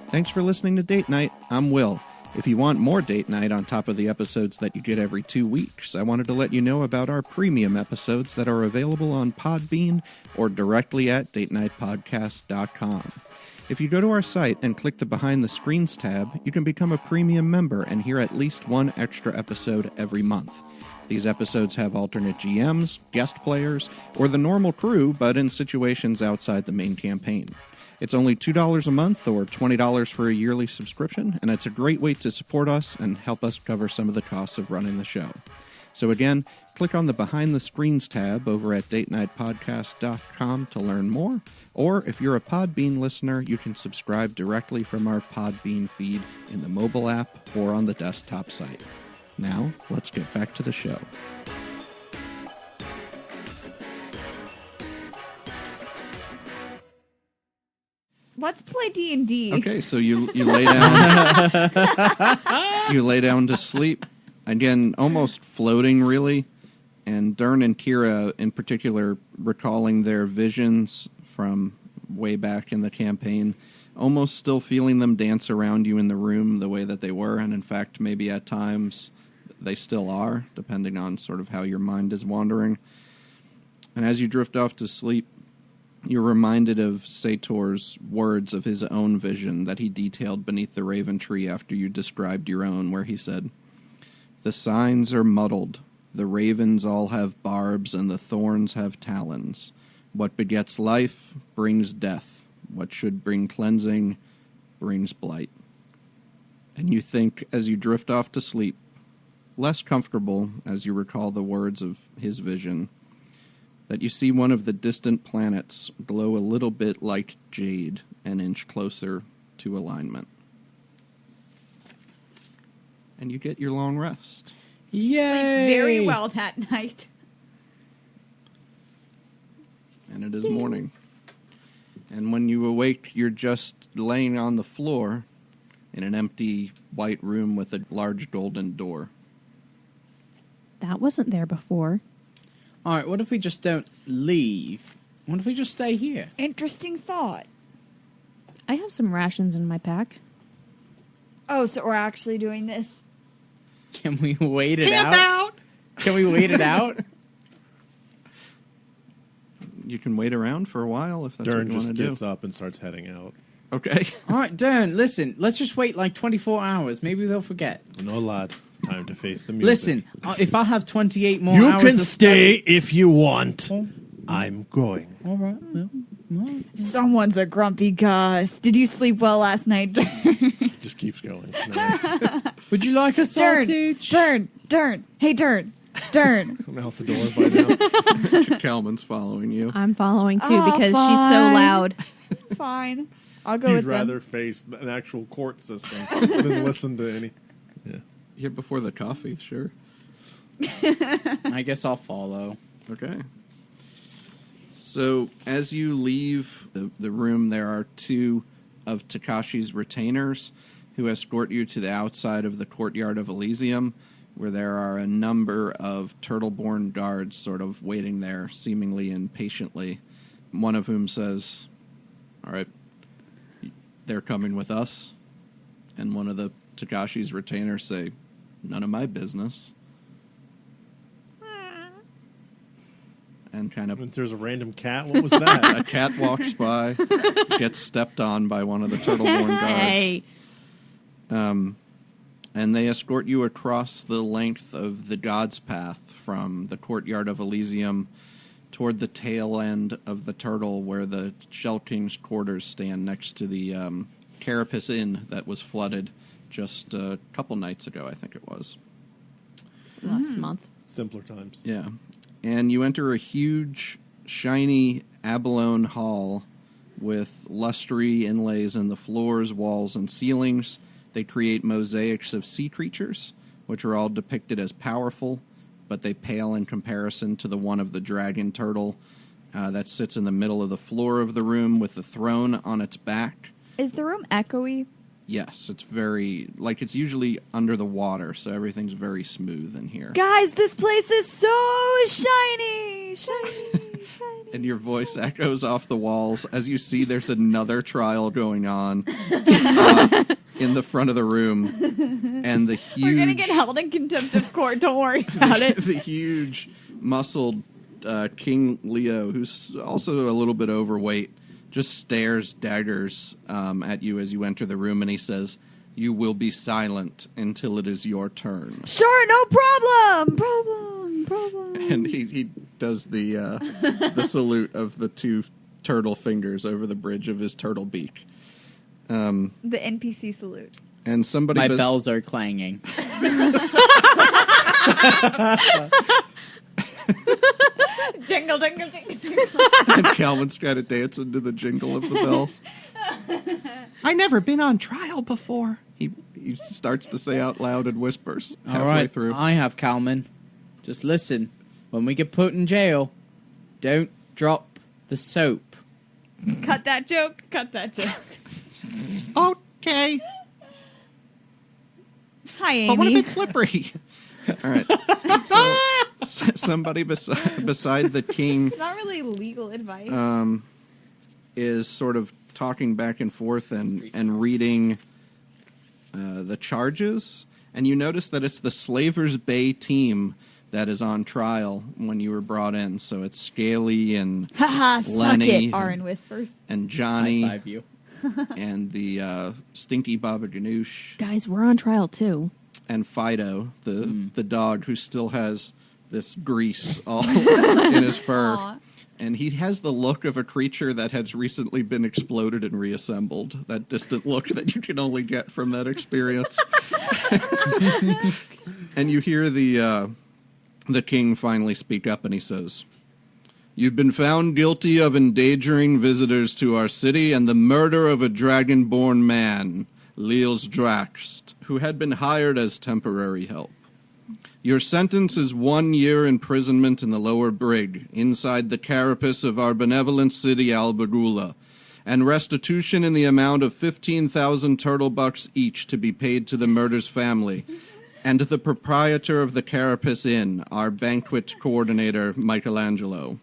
Thanks for listening to Date Night. I'm Will. If you want more Date Night on top of the episodes that you get every 2 weeks, I wanted to let you know about our premium episodes that are available on Podbean or directly at datenightpodcast.com. If you go to our site and click the Behind the Screens tab, you can become a premium member and hear at least one extra episode every month. These episodes have alternate GMs, guest players, or the normal crew, but in situations outside the main campaign. It's only $2 a month or $20 for a yearly subscription, and it's a great way to support us and help us cover some of the costs of running the show. So again, click on the Behind the Screens tab over at datenightpodcast.com to learn more, or if you're a Podbean listener, you can subscribe directly from our Podbean feed in the mobile app or on the desktop site. Now, let's get back to the show. Let's play D&D. Okay, so you lay down. You lay down to sleep. Again, almost floating, really. And Dern and Kira, in particular, recalling their visions from way back in the campaign, almost still feeling them dance around you in the room the way that they were. And in fact, maybe at times they still are, depending on sort of how your mind is wandering. And as you drift off to sleep, you're reminded of Sator's words of his own vision that he detailed beneath the raven tree after you described your own, where he said, "The signs are muddled. The ravens all have barbs, and the thorns have talons. What begets life brings death. What should bring cleansing brings blight." And you think, as you drift off to sleep, less comfortable as you recall the words of his vision, that you see one of the distant planets glow a little bit like jade, an inch closer to alignment. And you get your long rest. Yay! Sleep very well that night. And it is morning. And when you awake, you're just laying on the floor in an empty white room with a large golden door. That wasn't there before. All right, what if we just don't leave? What if we just stay here? Interesting thought. I have some rations in my pack. Oh, so we're actually doing this? Can we wait it out? Can we wait it out? You can wait around for a while if that's Dern what you just want to do. gets up and starts heading out. Okay. All right, Darren, listen. Let's just wait like 24 hours. Maybe they'll forget. No, lad. It's time to face the music. Listen, if I have 28 more You hours can to stay if you want. I'm going. All right. Well, Someone's a grumpy Gus. Did you sleep well last night, Dern? Just keeps going. No, would you like a sausage? Dern. Hey, Dern. I'm out the door by now. Calman's following you. I'm following too Oh, because she's so fine. loud. Fine. I'll go He'd with rather them. face an actual court system than listen to any. Yeah. Yeah, before the coffee, sure. I guess I'll follow. Okay. So, as you leave the room, there are two of Takashi's retainers who escort you to the outside of the courtyard of Elysium, where there are a number of turtle-born guards sort of waiting there, seemingly impatiently. One of whom says, "All right, they're coming with us." And one of the Takashi's retainers say, "None of my business." And kind of If there's a random cat, what was that? a cat walks by, gets stepped on by one of the turtle-born guards. Hey. And they escort you across the length of the God's Path from the courtyard of Elysium toward the tail end of the turtle where the Shell King's quarters stand next to the Carapace Inn that was flooded just a couple nights ago, I think it was. last month. Simpler times. Yeah. And you enter a huge, shiny abalone hall with lustre inlays in the floors, walls, and ceilings. They create mosaics of sea creatures, which are all depicted as powerful, but they pale in comparison to the one of the dragon turtle that sits in the middle of the floor of the room with the throne on its back. Is the room echoey? Yes, it's very, like, it's usually under the water, so everything's very smooth in here. Guys, this place is so shiny! Shiny, shiny. And your voice echoes off the walls as you see there's another trial going on in the front of the room. And the huge... We're gonna get held in contempt of court, don't worry about it. The huge, muscled King Leo, who's also a little bit overweight, just stares daggers at you as you enter the room, and he says, "You will be silent until it is your turn." Sure, no problem! Problem. And he does the salute of the two turtle fingers over the bridge of his turtle beak. The NPC salute. And somebody... My bells are clanging. Jingle, jingle, jingle, jingle. And Calvin's got to dance into the jingle of the bells. I never been on trial before. He starts to say out loud and whispers halfway All right, through. I have Calman. Just listen. When we get put in jail, don't drop the soap. Cut that joke. Okay. Hi, Amy. But what if it's slippery? All right. So, somebody beside the king It's not really legal advice. is sort of talking back and forth and reading the charges. And you notice that it's the Slavers Bay team that is on trial when you were brought in. So it's Scaly and Haha, suck Lenny it, Aaron whispers. and Johnny High five you. and the Stinky Baba Ganoush Guys, we're on trial too. and Fido, the dog who still has this grease all in his fur. Aw. And he has the look of a creature that has recently been exploded and reassembled. That distant look that you can only get from that experience. And you hear the king finally speak up, and he says, "You've been found guilty of endangering visitors to our city and the murder of a dragon-born man, Leels Draxt, who had been hired as temporary help. Your sentence is 1 year imprisonment in the lower brig, inside the carapace of our benevolent city, Albagula, and restitution in the amount of 15,000 turtle bucks each to be paid to the murder's family, and to the proprietor of the Carapace Inn, our banquet coordinator, Michelangelo."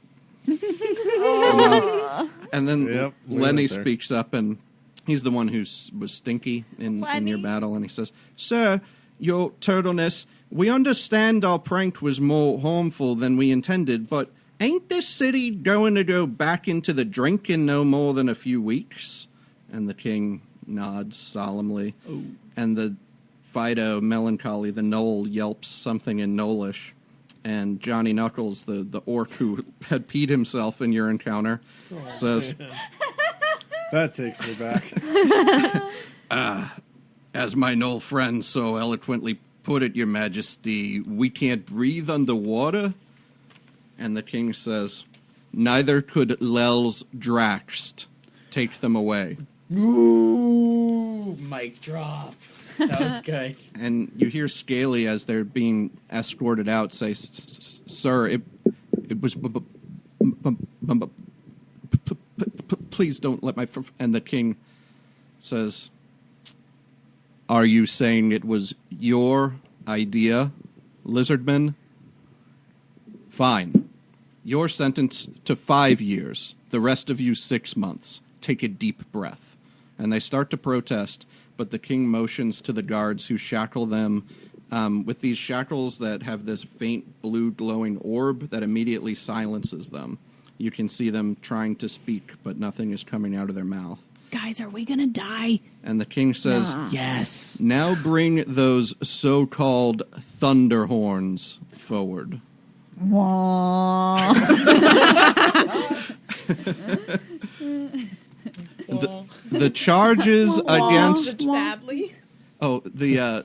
And then Yep, leave Lenny it there. speaks up, and he's the one who was stinky in your Lenny. battle, and he says, "Sir, your turtleness, we understand our prank was more harmful than we intended, but ain't this city going to go back into the drink in no more than a few weeks?" And the king nods solemnly. Oh. And the Fido, melancholy, the Knoll, yelps something in Knollish. And Johnny Knuckles, the orc who had peed himself in your encounter, says, That takes me back. "As my Knoll friend so eloquently put it, your majesty, we can't breathe underwater?" And the king says, "Neither could Lels Draxt. Take them away." Ooh, mic drop. That was good. And you hear Scaly, as they're being escorted out, say, "Sir, it was... Please don't let my..." And the king says, "Are you saying it was your idea, Lizardman? Fine. You're sentenced to 5 years. The rest of you 6 months. Take a deep breath." And they start to protest, but the king motions to the guards who shackle them with these shackles that have this faint blue glowing orb that immediately silences them. You can see them trying to speak, but nothing is coming out of their mouth. Guys, are we gonna die? And the king says, Yes. "Now bring those so-called Thunderhorns forward." Wah. The charges against... Sadly. Oh, the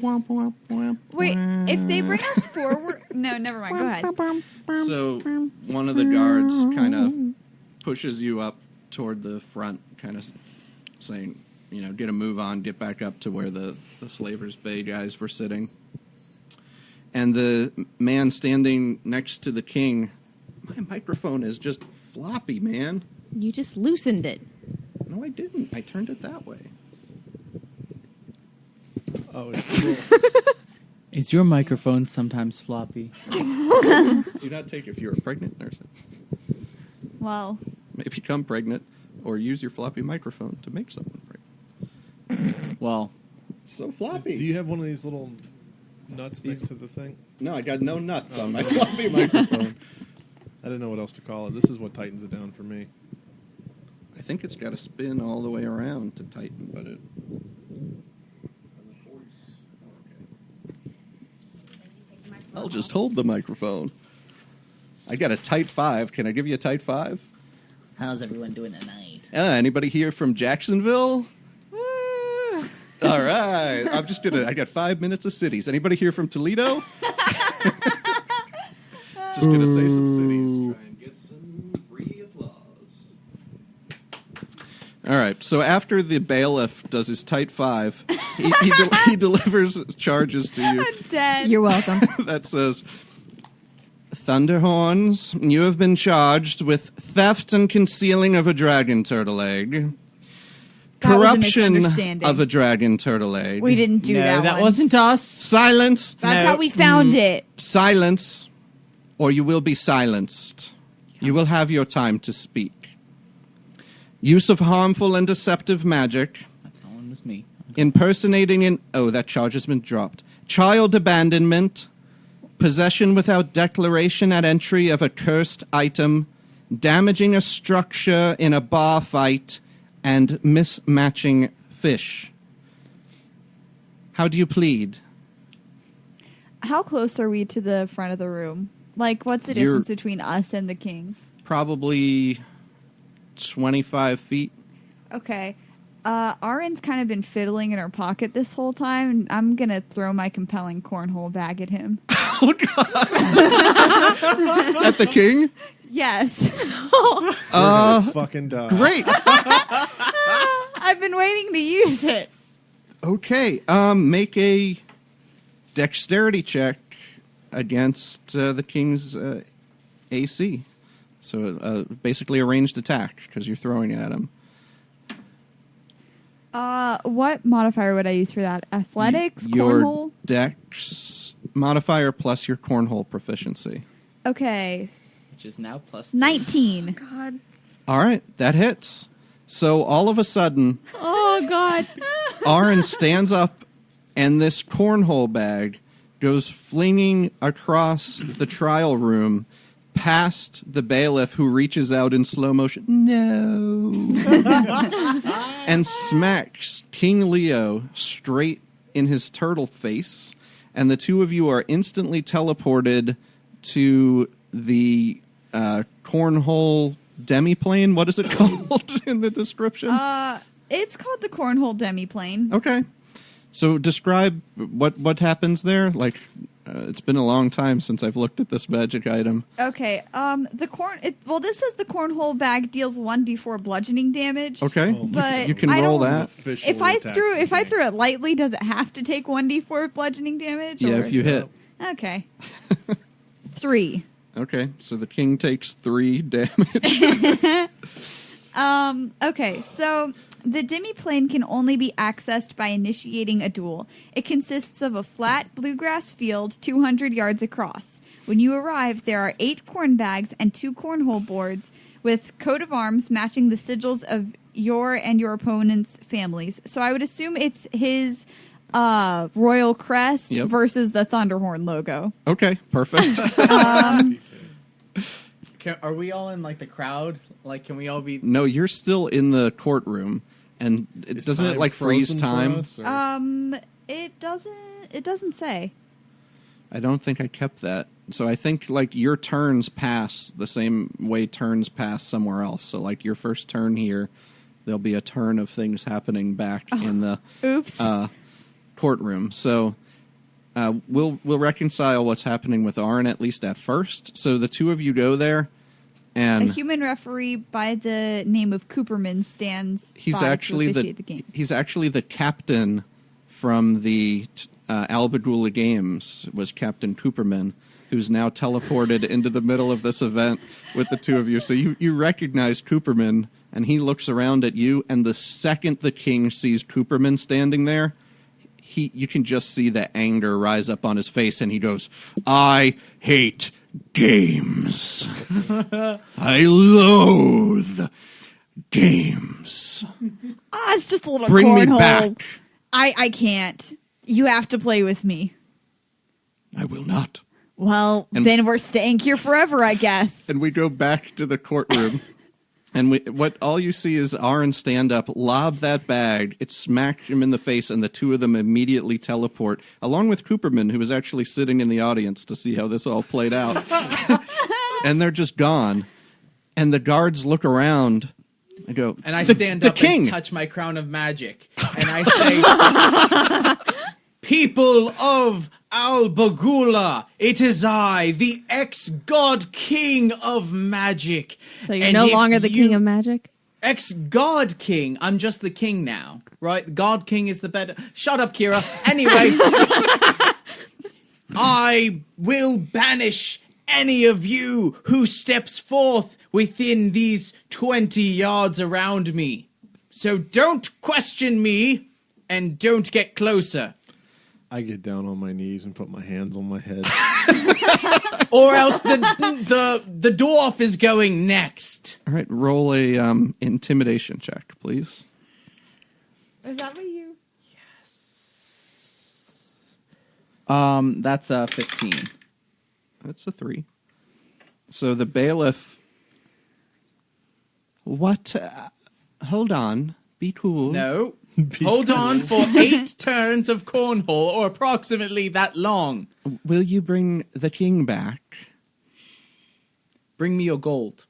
Wait, if they bring us forward... No, never mind. Go ahead. So one of the guards kind of pushes you up toward the front, kind of saying, get a move on, get back up to where the Slavers Bay guys were sitting. And the man standing next to the king, my microphone is just floppy, man. You just loosened it. No, I didn't. I turned it that way. Oh, it's cool. Is your microphone sometimes floppy? Do not take if you're pregnant, nurse. Well, Maybe become pregnant or use your floppy microphone to make someone pregnant. Well, It's so Do floppy. you have one of these little nuts next to the thing? No, I got no nuts on my floppy microphone. I didn't know what else to call it. This is what tightens it down for me. I think it's got to spin all the way around to tighten, but it... I'll just hold the microphone. I got a tight 5. Can I give you a tight 5? How's everyone doing tonight? Anybody here from Jacksonville? All right. I got 5 minutes of cities. Anybody here from Toledo? Just going to say some cities. Try and get some free applause. All right. So after the bailiff does his tight 5, he delivers charges to you. I'm dead. You're welcome. That says, Thunderhorns, you have been charged with theft and concealing of a dragon turtle egg. That was a Corruption misunderstanding. of a dragon turtle egg. We didn't do no, that that one. wasn't us. Silence. That's No. how we found it. Silence, or you will be silenced. You will have your time to speak. Use of harmful and deceptive magic. That one was me. Impersonating an... Oh, that charge has been dropped. Child abandonment. Possession without declaration at entry of a cursed item. Damaging a structure in a bar fight. And mismatching fish. How do you plead? How close are we to the front of the room? Like, what's the difference between us and the king? Probably 25 feet. Okay. Arin's kind of been fiddling in her pocket this whole time, and I'm going to throw my compelling cornhole bag at him. Oh, God. At the king? Yes. You're gonna fucking die. Great. I've been waiting to use it. Okay. Make a dexterity check against the king's AC. So basically a ranged attack because you're throwing it at him. What modifier would I use for that? Athletics? Your Cornhole? dex modifier plus your cornhole proficiency. Okay. Which is now plus 19. God. All right. That hits. So all of a sudden, Oh, God. Arin stands up and this cornhole bag goes flinging across the trial room past the bailiff who reaches out in slow motion. No. And smacks King Leo straight in his turtle face. And the two of you are instantly teleported to the cornhole demiplane. What is it called in the description? It's called the cornhole demiplane. Okay. So describe what happens there. Like, it's been a long time since I've looked at this magic item. Okay. This says the cornhole bag deals 1d4 bludgeoning damage. Okay. Oh, But You can I roll don't- that. Officially If I attack threw the game. it lightly, does it have to take 1d4 bludgeoning damage? Yeah, or- if you hit. Okay. 3. Okay, so the king takes 3 damage. Okay, so the demiplane can only be accessed by initiating a duel. It consists of a flat bluegrass field 200 yards across. When you arrive, there are 8 corn bags and 2 cornhole boards with coat of arms matching the sigils of your and your opponent's families. So I would assume it's his royal crest Yep. versus the Thunderhorn logo. Okay, perfect. Are we all in like the crowd? Like, can we all be? No, you're still in the courtroom, and Is doesn't it time like freeze frozen for time? us, or- It doesn't say. I don't think I kept that. So I think like your turns pass the same way turns pass somewhere else. So like your first turn here, there'll be a turn of things happening back in the Oops. courtroom. So We'll reconcile what's happening with Arn at least at first. So the two of you go there, A and human referee by the name of Cooperman stands he's by actually to officiate the game. he's actually the captain from the Albagula games. Was Captain Cooperman, who's now teleported into the middle of this event with the two of you. So you recognize Cooperman, and he looks around at you, and the second the king sees Cooperman standing there, you can just see the anger rise up on his face, and he goes, "I hate games. I loathe games. It's just a little Bring me cornhole. back. I can't. You have to play with me. I will not." Well, And- then we're staying here forever, I guess. And we go back to the courtroom, and what all you see is Aaron stand up, lob that bag, it smacks him in the face, and the two of them immediately teleport, along with Cooperman, who was actually sitting in the audience to see how this all played out. And they're just gone. And the guards look around and go, And I stand the up king. and touch my crown of magic. And I say, "People of Albagula, it is I, the ex-god king of magic." So you're And no if longer the you- king of magic? Ex-god king. I'm just the king now, right? God king is the better. Shut up, Kira. Anyway, I will banish any of you who steps forth within these 20 yards around me. So don't question me and don't get closer. I get down on my knees and put my hands on my head. Or else the dwarf is going next. all right, roll a intimidation check, please. Is that what you... That's a 15. That's a 3. So the bailiff... What? Hold on. Be cool. No. Hold on for 8 turns of cornhole, or approximately that long. Will you bring the king back? Bring me your gold.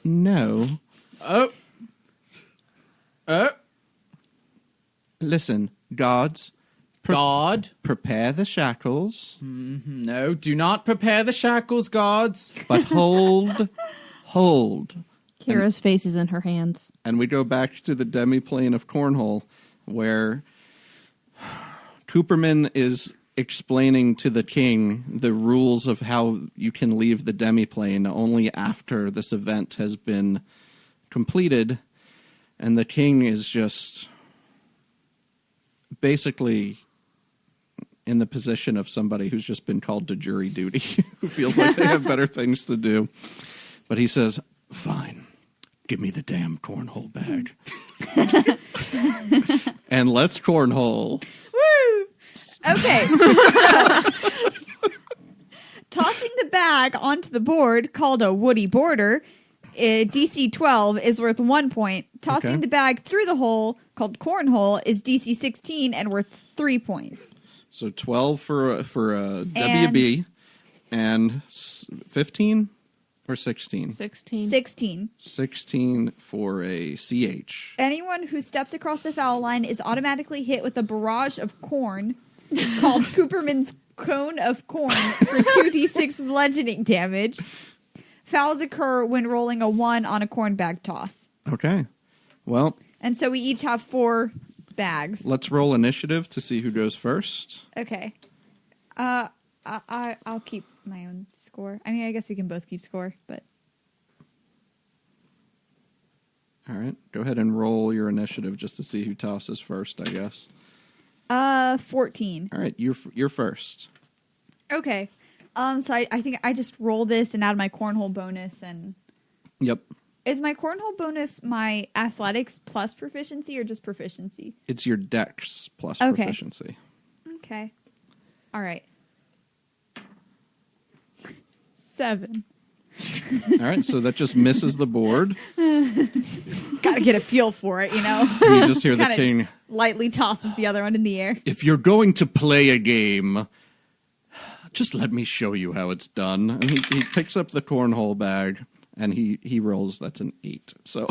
No. Oh. Listen, guards, God. prepare the shackles, No, do not prepare the shackles, guards. but hold. Kira's face is in her hands. And we go back to the demiplane of Cornhole, where Cooperman is explaining to the king the rules of how you can leave the demiplane only after this event has been completed. And the king is just basically in the position of somebody who's just been called to jury duty, who feels like they have better things to do. But he says, "Fine. Give me the damn cornhole bag." And let's cornhole. Woo! Okay. Tossing the bag onto the board, called a woody border, DC 12 is worth 1 point. Tossing Okay. the bag through the hole, called cornhole, is DC 16 and worth 3 points. So 12 for a WB and 15 or 16? 16. 16. 16 for a CH. Anyone who steps across the foul line is automatically hit with a barrage of corn, called Cooperman's Cone of Corn, for 2d6 bludgeoning damage. Fouls occur when rolling a 1 on a corn bag toss. Okay. Well, And so we each have 4 bags. let's roll initiative to see who goes first. Okay. I'll keep my own score. I mean, I guess we can both keep score, but... All right. Go ahead and roll your initiative just to see who tosses first, I guess. 14. All right. You're first. Okay. So I think I just roll this and add my cornhole bonus. And Yep. is my cornhole bonus my athletics plus proficiency or just proficiency? It's your dex plus Okay. proficiency. Okay. All right. 7. All right. So that just misses the board. Gotta get a feel for it, you know? You just hear the Kinda king. lightly tosses the other one in the air. If you're going to play a game, just let me show you how it's done. And he picks up the cornhole bag and he rolls. That's an 8. So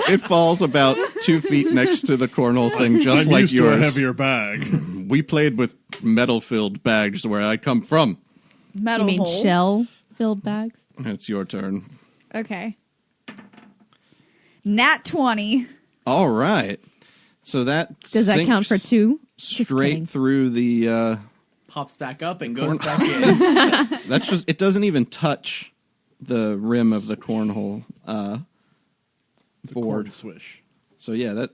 it's It falls about 2 feet next to the cornhole thing, just I'm like used yours. to a heavier bag. We played with metal-filled bags where I come from. Metal You mean hole. shell-filled bags? It's your turn. Okay. Nat 20. All right. So that Does that count for sinks 2? Just kidding. straight through the. Pops back up and goes back in. That's just. It doesn't even touch the rim of the cornhole It's a board. corn swish. So yeah, that.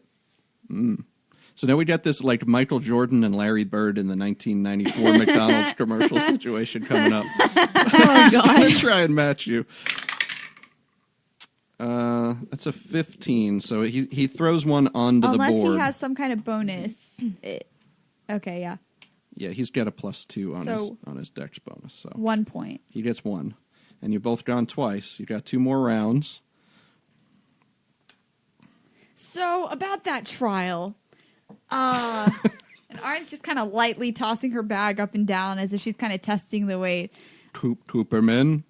So now we got this like Michael Jordan and Larry Bird in the 1994 McDonald's commercial situation coming up. Oh, I'm gonna God. try and match you. That's a 15. So he throws one onto the Unless board. he has some kind of bonus. Okay, yeah. Yeah, he's got a +2 So- on his dex bonus. So 1 point. he gets 1, and you've both gone twice. You got 2 more rounds. So, about that trial. And Arn's just kind of lightly tossing her bag up and down as if she's kind of testing the weight. Cooperman.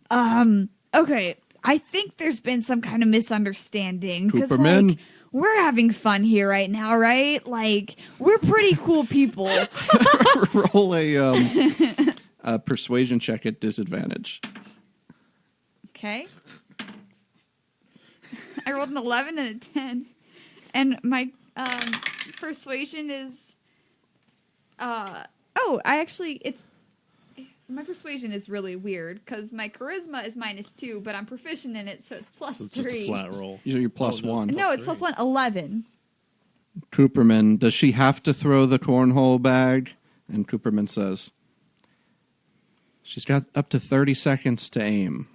Okay, I think there's been some kind of misunderstanding. 'Cause, Cooperman. like, we're having fun here right now, right? Like, we're pretty cool people. Roll a persuasion check at disadvantage. Okay. I rolled an 11 and a 10. And my persuasion is... My persuasion is really weird, because my charisma is -2, but I'm proficient in it, so it's +3. So it's just a flat roll. You're plus Oh, no, 1. No, it's +3. +1, 11. Cooperman, does she have to throw the cornhole bag? And Cooperman says, she's got up to 30 seconds to aim.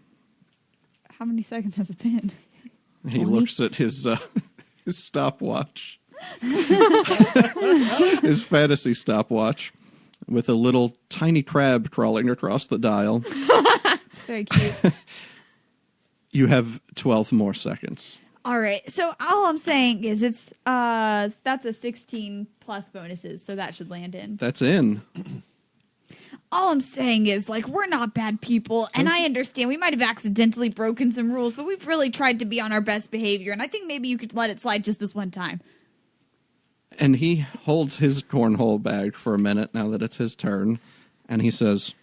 How many seconds has it been? He 20? looks at his stopwatch. His fantasy stopwatch with a little tiny crab crawling across the dial. It's very cute. You have 12 more seconds. All right, so all I'm saying is that's a 16 plus bonuses, so that should land in. That's in. All I'm saying is, like, we're not bad people, and I understand we might have accidentally broken some rules, but we've really tried to be on our best behavior, and I think maybe you could let it slide just this one time. And he holds his cornhole bag for a minute now that it's his turn, and he says,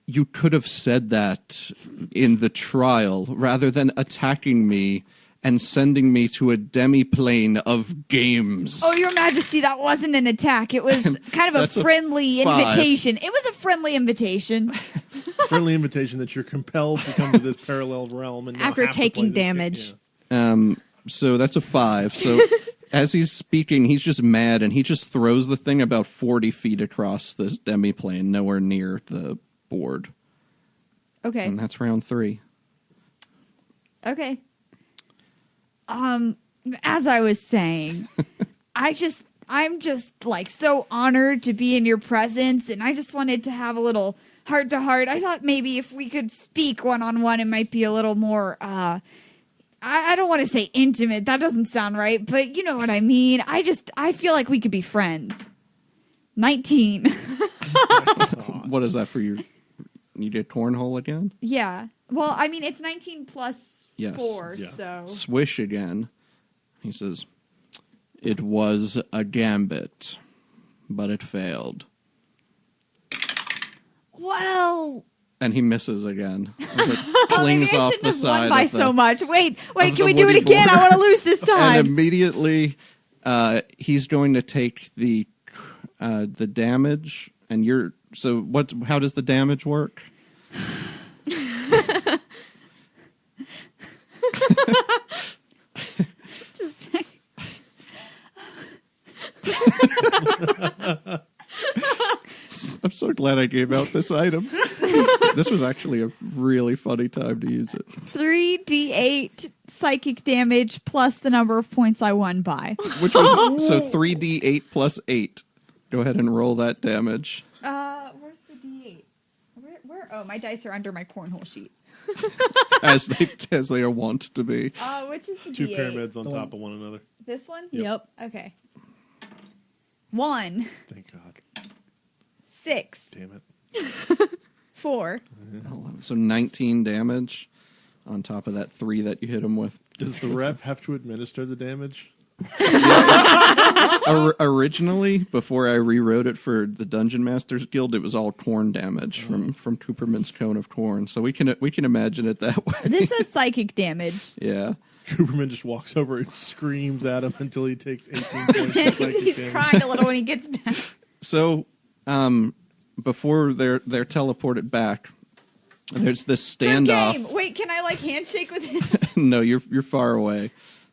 you could have said that in the trial rather than attacking me and sending me to a demi-plane of games. Oh, Your Majesty, that wasn't an attack. It was kind of That's a a friendly 5. invitation. It was a friendly invitation. Friendly invitation that you're compelled to come to this parallel realm and now After have to play taking this game. damage. Yeah. So that's a 5. So as he's speaking, he's just mad, and he just throws the thing about 40 feet across this demi-plane, nowhere near the board. Okay. And that's round 3. Okay. As I was saying, I'm just like so honored to be in your presence, and I just wanted to have a little heart to heart. I thought maybe if we could speak one-on-one, it might be a little more, I don't want to say intimate. That doesn't sound right, but you know what I mean. I feel like we could be friends. 19. What is that for you? You did cornhole again? Yeah. Well, I mean, it's 19 plus Yes. 4, Yeah. so. Swish again. He says, it was a gambit, but it failed. Well, And he misses again. As it maybe clings I off shouldn't the have won side by of the, so much. Wait, of can the we do it woody again? board. I want to lose this And time. immediately, he's going to take the damage. And you're so what? How does the damage work? Just say- I'm so glad I gave out this item. This was actually a really funny time to use it. 3d8 psychic damage plus the number of points I won by. Which was so 3d8 plus 8. Go ahead and roll that damage. Where's the d8? Where? Oh, my dice are under my cornhole sheet. as they are wont to be. Which is the Two d8? pyramids on top of one another. This one? Yep. Okay. 1, Thank God. 6, Damn it. 4. So 19 damage on top of that 3 that you hit him with. Does the rep have to administer the damage? Originally, before I rewrote it for the Dungeon Masters Guild, it was all corn damage from Cooperman's Cone of Corn. So we can imagine it that way. This is psychic damage. Yeah. Cooperman just walks over and screams at him until he takes 18 points of psychic He's damage. crying a little when he gets back. So, before they're teleported back, there's this Good standoff. game. Wait, can I handshake with him? No, you're far away.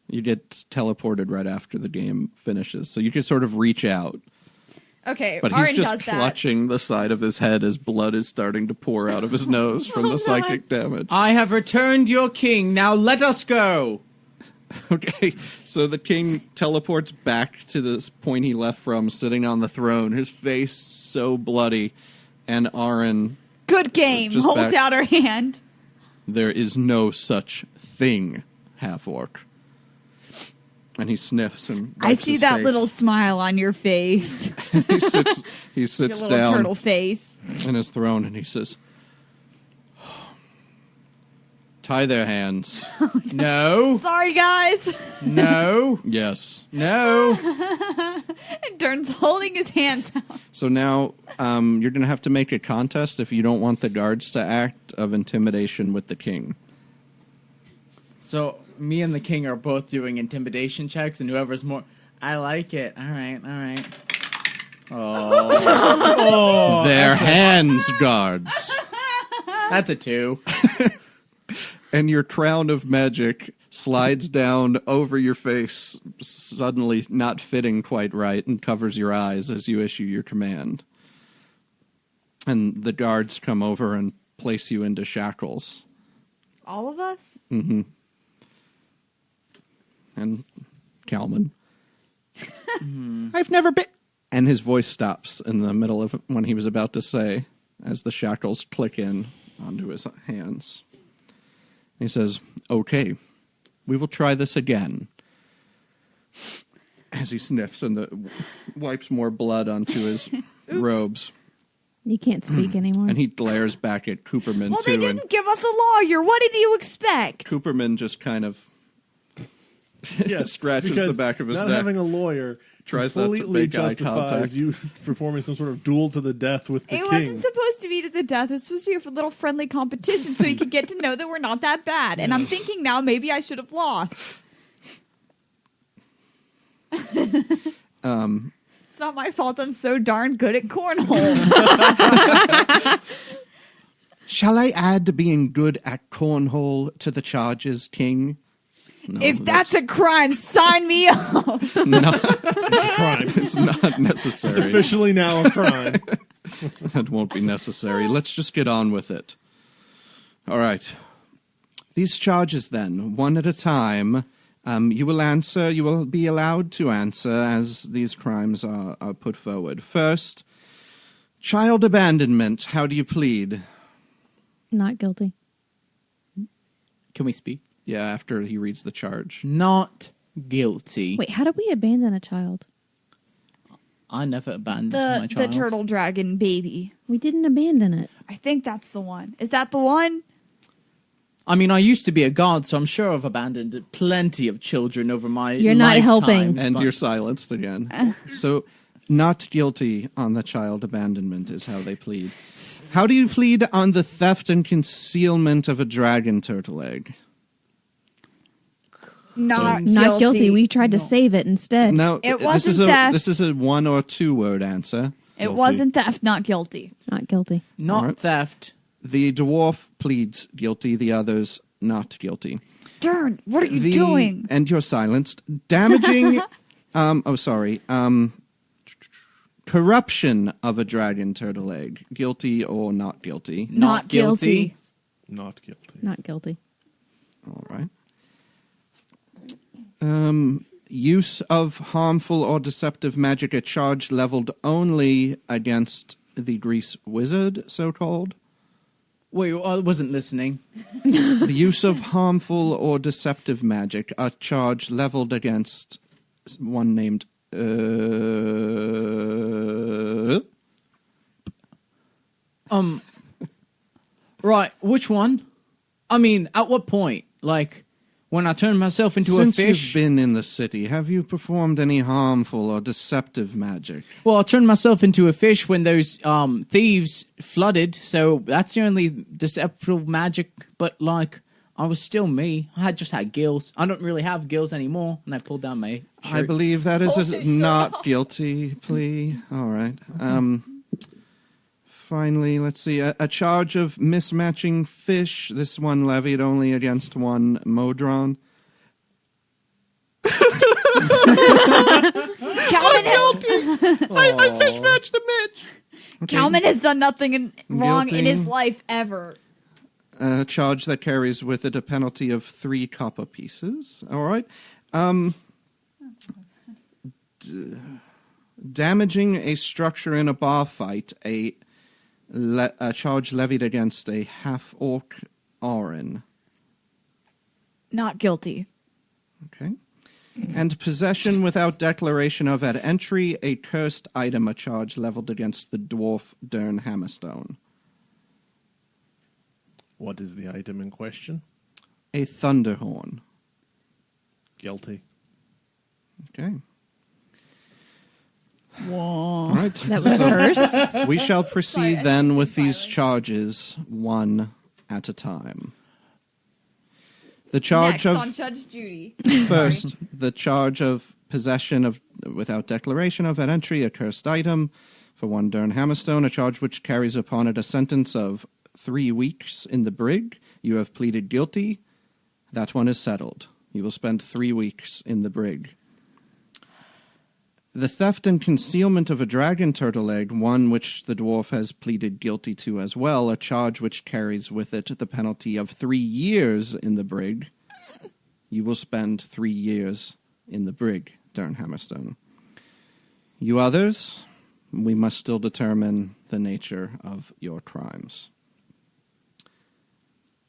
You get teleported right after the game finishes, so you can sort of reach out. Okay, But Aaron he's just does that. clutching the side of his head as blood is starting to pour out of his nose from the psychic damage. I have returned your king. Now let us go. Okay, so the king teleports back to this point he left from, sitting on the throne, his face so bloody, and Aaron, Good game. Just Holds back- out her hand. there is no such thing, half-orc. And he sniffs and I wipes see his that face. little smile on your face. He sits Your little down turtle face. in his throne and he says, tie their hands. No, Sorry, guys. no, Yes. no. And Dern's holding his hands out. So now you're going to have to make a contest if you don't want the guards to act of intimidation with the king. So me and the king are both doing intimidation checks, and whoever's more, I like it. All right. Oh, Their hands, guards. that's a 2. And your crown of magic slides down over your face, suddenly not fitting quite right, and covers your eyes as you issue your command. And the guards come over and place you into shackles. All of us? Mm-hmm. And Kalman. I've never been... And his voice stops in the middle of when he was about to say, as the shackles click in onto his hands. He says, okay, we will try this again. As he sniffs and wipes more blood onto his robes. You can't speak anymore. And he glares back at Cooperman, Well, too. they And didn't give us a lawyer. What did you expect? Cooperman just kind of Yes, scratches the because back of his not neck. having a lawyer Tries not to completely make eye justifies contact. you performing some sort of duel to the death with the It king. wasn't supposed to be to the death. It was supposed to be a little friendly competition so you could get to know that we're not that bad. And I'm thinking now maybe I should have lost. It's not my fault I'm so darn good at cornhole. Shall I add being good at cornhole to the charges, King? No, If that's a crime, sign me up. It's a crime. it's not It's necessary. officially now a crime. That won't be necessary. Let's just get on with it. All right. These charges, then, one at a time. You will answer. You will be allowed to answer as these crimes are put forward. First, child abandonment. How do you plead? Not guilty. Can we speak? Yeah, after he reads the charge. Not guilty. Wait, how did we abandon a child? I never abandoned my The child. turtle dragon baby. We didn't abandon it. I think that's the one. Is that the one? I mean, I used to be a guard, so I'm sure I've abandoned plenty of children over my You're not helping. lifetimes, And but- you're silenced again. So, not guilty on the child abandonment is how they plead. How do you plead on the theft and concealment of a dragon turtle egg? Not Not guilty. We tried to save it instead. No, It this is wasn't theft. This is a 1 or 2 word answer. It Guilty. wasn't theft, not guilty. Not guilty. Not Alright. theft. The dwarf pleads guilty. The others not guilty. Darn, what are you doing? And you're silenced. Damaging. Corruption of a dragon turtle egg. Guilty or not guilty? Not guilty. Not guilty. Not guilty. All right. Use of harmful or deceptive magic, a charge leveled only against the grease wizard, so-called. Wait, I wasn't listening. The use of harmful or deceptive magic, a charge leveled against one named... Right, which one? I mean, at what point? Like, when I turned myself into Since a fish. you've been in the city, have you performed any harmful or deceptive magic? Well, I turned myself into a fish when those thieves flooded, so that's the only deceptive magic, but, like, I was still me. I just had gills. I don't really have gills anymore, and I pulled down my shirt. I believe that is a not guilty plea. All right. Finally, let's see. A charge of mismatching fish. This one levied only against one Modron. I fish matched the Mitch. Okay. Kalman has done nothing wrong in his Guilty. life ever. A charge that carries with it a penalty of 3 copper pieces. All right. Damaging a structure in a bar fight. A charge levied against a half-orc Auron. Not guilty. Okay. And possession without declaration of at entry, a cursed item, a charge leveled against the dwarf Dern Hammerstone. What is the item in question? A Thunderhorn. Guilty. Okay. Whoa. All right. That was cursed. We shall proceed then with these charges one at a time. The charge Next of on Judge Judy. first, the charge of possession of without declaration of at entry a cursed item for 1 Dern Hammerstone, a charge which carries upon it a sentence of 3 weeks in the brig. You have pleaded guilty. That one is settled. You will spend 3 weeks in the brig. The theft and concealment of a dragon turtle egg, one which the dwarf has pleaded guilty to as well, a charge which carries with it the penalty of 3 years in the brig. You will spend 3 years in the brig, Dern Hammerstone. You others, we must still determine the nature of your crimes.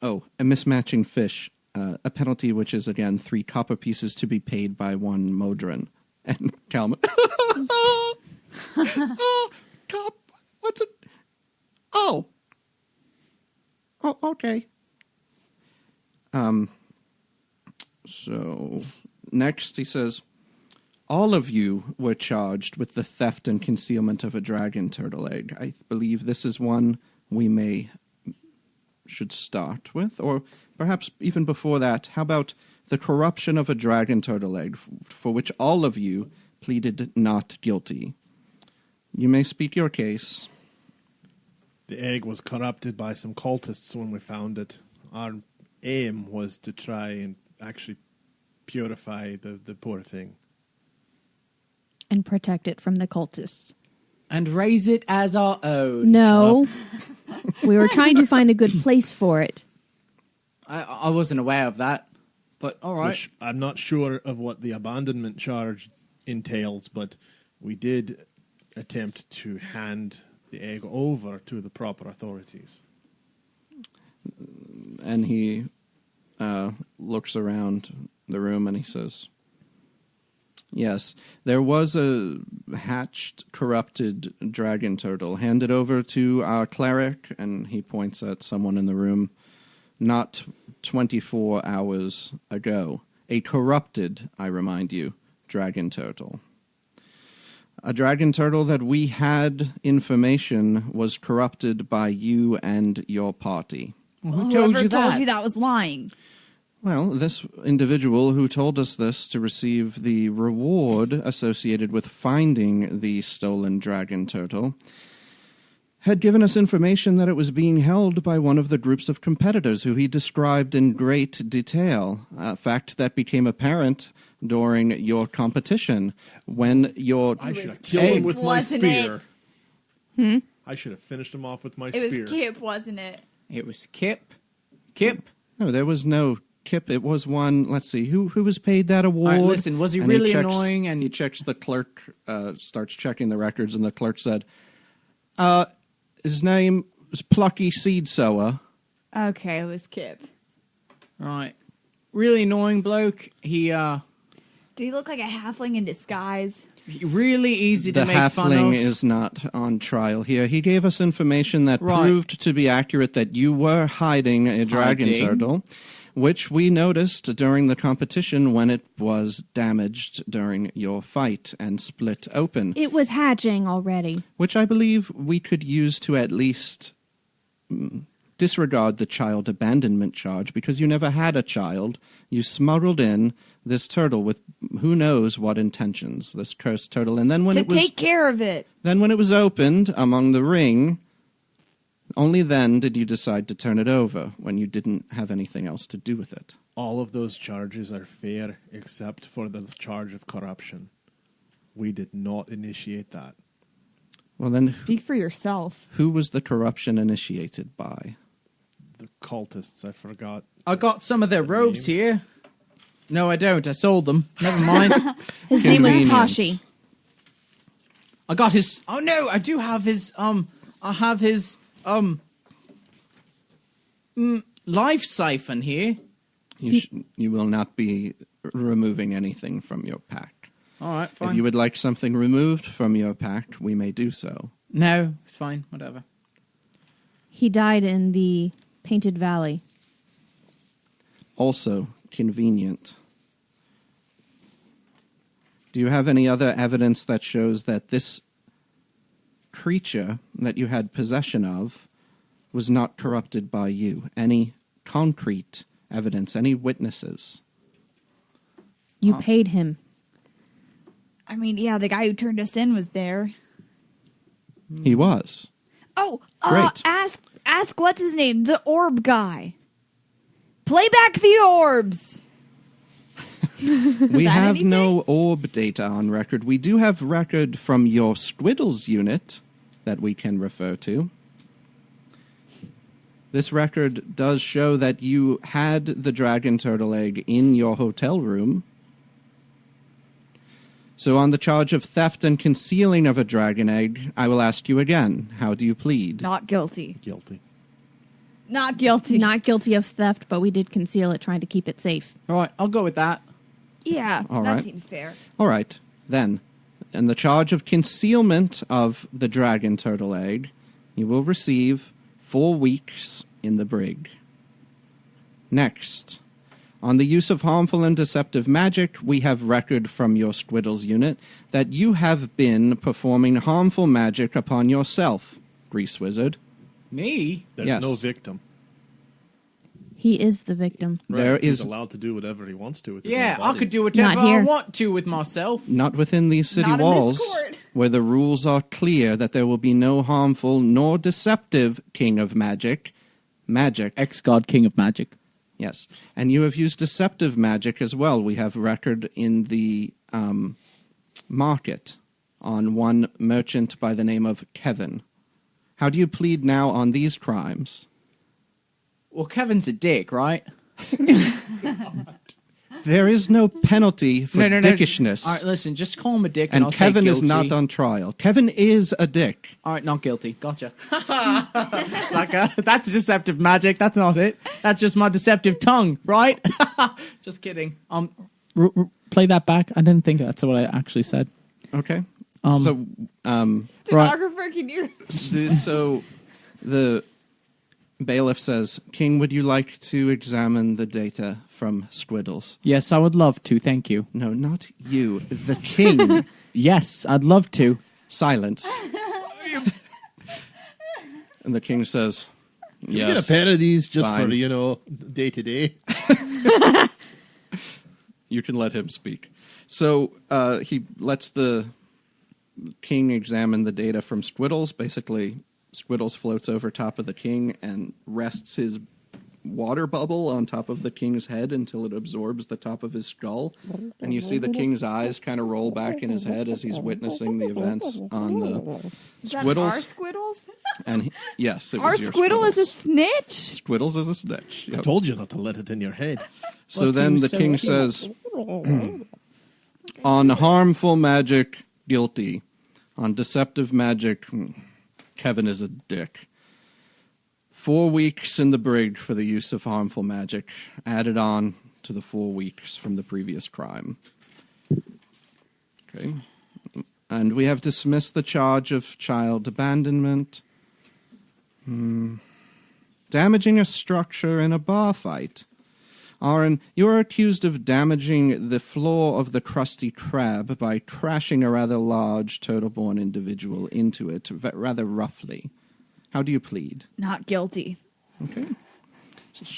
Oh, a mismatching fish, a penalty which is, again, 3 copper pieces to be paid by 1 Modron. And Kalman. Oh, God, what's it? Oh, okay. So, next he says, all of you were charged with the theft and concealment of a dragon turtle egg. I believe this is one we should start with, or perhaps even before that, how about the corruption of a dragon turtle egg, for which all of you pleaded not guilty. You may speak your case. The egg was corrupted by some cultists when we found it. Our aim was to try and actually purify the poor thing. And protect it from the cultists. And raise it as our own. No. We were trying to find a good place for it. I wasn't aware of that. But, all right. Which I'm not sure of what the abandonment charge entails, but we did attempt to hand the egg over to the proper authorities. And he looks around the room and he says, yes, there was a hatched, corrupted dragon turtle handed over to our cleric, and he points at someone in the room, not 24 hours ago. A corrupted, I remind you, dragon turtle. A dragon turtle that we had information was corrupted by you and your party. Well, who Whoever told you that? told you that was lying. Well, this individual who told us this to receive the reward associated with finding the stolen dragon turtle had given us information that it was being held by one of the groups of competitors who he described in great detail, a fact that became apparent during your competition when your I should have killed him with my Wasn't spear. Hmm? I should have finished him off with my It spear. was Kip, wasn't it? It was Kip. Kip. No, there was no Kip. It was one. Let's see, who was paid that award? All right, listen, was he And really checks- annoying? And he checks the clerk, starts checking the records, and the clerk said, his name was Plucky Seed Sower. Okay, it was Kip. right, really annoying bloke. He Did he look like a halfling in disguise? really easy to The make fun of. halfling is not on trial here. He gave us information that Right. proved to be accurate that you were hiding a dragon Hiding. turtle. which we noticed during the competition when it was damaged during your fight and split open, It was hatching already. which I believe we could use to at least disregard the child abandonment charge, because you never had a child. You smuggled in this turtle with who knows what intentions, this cursed turtle. And then when to it was take care of it. then when it was opened among the ring, only then did you decide to turn it over, when you didn't have anything else to do with it. All of those charges are fair except for the charge of corruption. We did not initiate that. Well, then, Speak for yourself. who was the corruption initiated by? The cultists, I forgot. I got some of their The robes names? here. No, I don't. I sold them. Never mind. His name was Convenient. Tashi. I got his. Oh no, I do have his. I have his. Life siphon here. You will not be removing anything from your pack. All right, fine. If you would like something removed from your pack, we may do so. No, it's fine. Whatever. He died in the Painted Valley. Also convenient. Do you have any other evidence that shows that this creature that you had possession of was not corrupted by you? Any concrete evidence, any witnesses? You paid him. I mean, yeah, the guy who turned us in was there. He was. Oh, Great. ask what's his name? The orb guy. Play back the orbs. We that have anything? no orb data on record. We do have record from your Squiddles unit that we can refer to. This record does show that you had the dragon turtle egg in your hotel room. So on the charge of theft and concealing of a dragon egg, I will ask you again, how do you plead? Not guilty. Guilty. Not guilty. Not guilty of theft, but we did conceal it, trying to keep it safe. All right, I'll go with that. Yeah, All that right. seems fair. All right, then. In the charge of concealment of the dragon turtle egg, you will receive 4 weeks in the brig. Next, on the use of harmful and deceptive magic, we have record from your Squiddles unit that you have been performing harmful magic upon yourself, Grease Wizard. Me? There's Yes. no victim. He is the victim. There He's is allowed to do whatever he wants to with his Yeah, own I body. could do whatever Not here. I want to with myself. not within these city Not in this walls, court. where the rules are clear that there will be no harmful nor deceptive king of magic. Ex-god king of magic. Yes, and you have used deceptive magic as well. We have record in the market on one merchant by the name of Kevin. How do you plead now on these crimes? Well, Kevin's a dick, right? There is no penalty for dickishness, All right, listen, just call him a dick, and and I'll Kevin say is not guilty. on trial. Kevin is a dick. All right, not guilty. Gotcha. Sucker. That's deceptive magic. That's not it. That's just my deceptive tongue, right? Just kidding. Play that back. I didn't think that's what I actually said. Okay. Right. Stenographer, can you? So the bailiff says, King, would you like to examine the data from Squiddles? Yes, I would love to. Thank you. No, not you. The king. Yes, I'd love to. Silence. And the king says, Can you get a yes, pair of these just Fine. for, day to day? you can let him speak. So he lets the king examine the data from Squiddles. Basically, Squiddles floats over top of the king and rests his water bubble on top of the king's head until it absorbs the top of his skull. And you see the king's eyes kind of roll back in his head as he's witnessing the events on the Is that our Squiddles. Squiddles? And yes, it Our was your Squiddle is a Squiddles. snitch? Squiddles is a snitch. I Yep. told you not to let it in your head. So But then he was the so king cute. says, on harmful magic, guilty. On deceptive magic, Kevin is a dick. 4 weeks in the brig for the use of harmful magic, added on to the 4 weeks from the previous crime. Okay. And we have dismissed the charge of child abandonment. Damaging a structure in a bar fight. Aaron, you are accused of damaging the floor of the Krusty Krab by crashing a rather large turtle-born individual into it, rather roughly. How do you plead? Not guilty. Okay.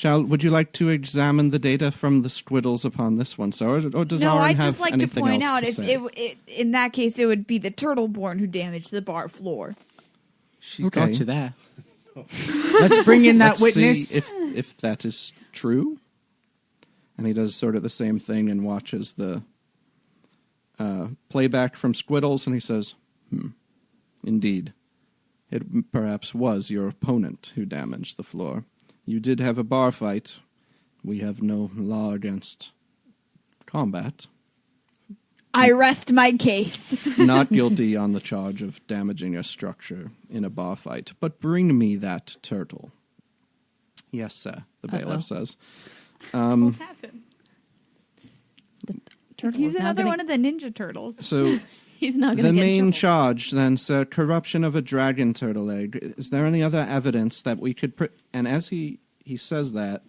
Would you like to examine the data from the squiddles upon this one, sir, or does No, Aaron I'd have just like to anything point else out to if say? in that case it would be the turtle-born who damaged the bar floor. She's Okay. got you there. Let's bring in that Let's witness. see if that is true. And he does sort of the same thing and watches the playback from Squiddles, and he says, indeed. It perhaps was your opponent who damaged the floor. You did have a bar fight. We have no law against combat. I rest my case. Not guilty on the charge of damaging a structure in a bar fight, but bring me that turtle. Yes, sir, the bailiff says. What happened? Turtle He's is now another getting- one of the Ninja Turtles. So He's not going to the get in main trouble. charge, then, sir, corruption of a dragon turtle egg. Is there any other evidence that we could... And as he says that,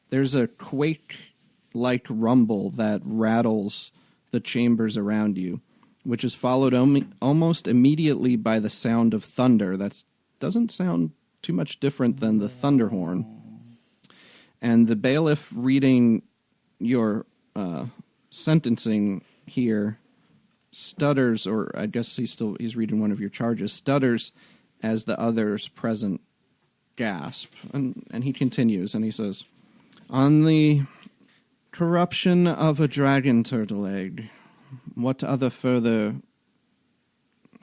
there's a quake-like rumble that rattles the chambers around you, which is followed almost immediately by the sound of thunder. That doesn't sound too much different than the Thunderhorn. And the bailiff reading your sentencing here stutters, or I guess he's reading one of your charges, stutters as the others present gasp. And he continues, and he says, on the corruption of a dragon turtle egg, what other further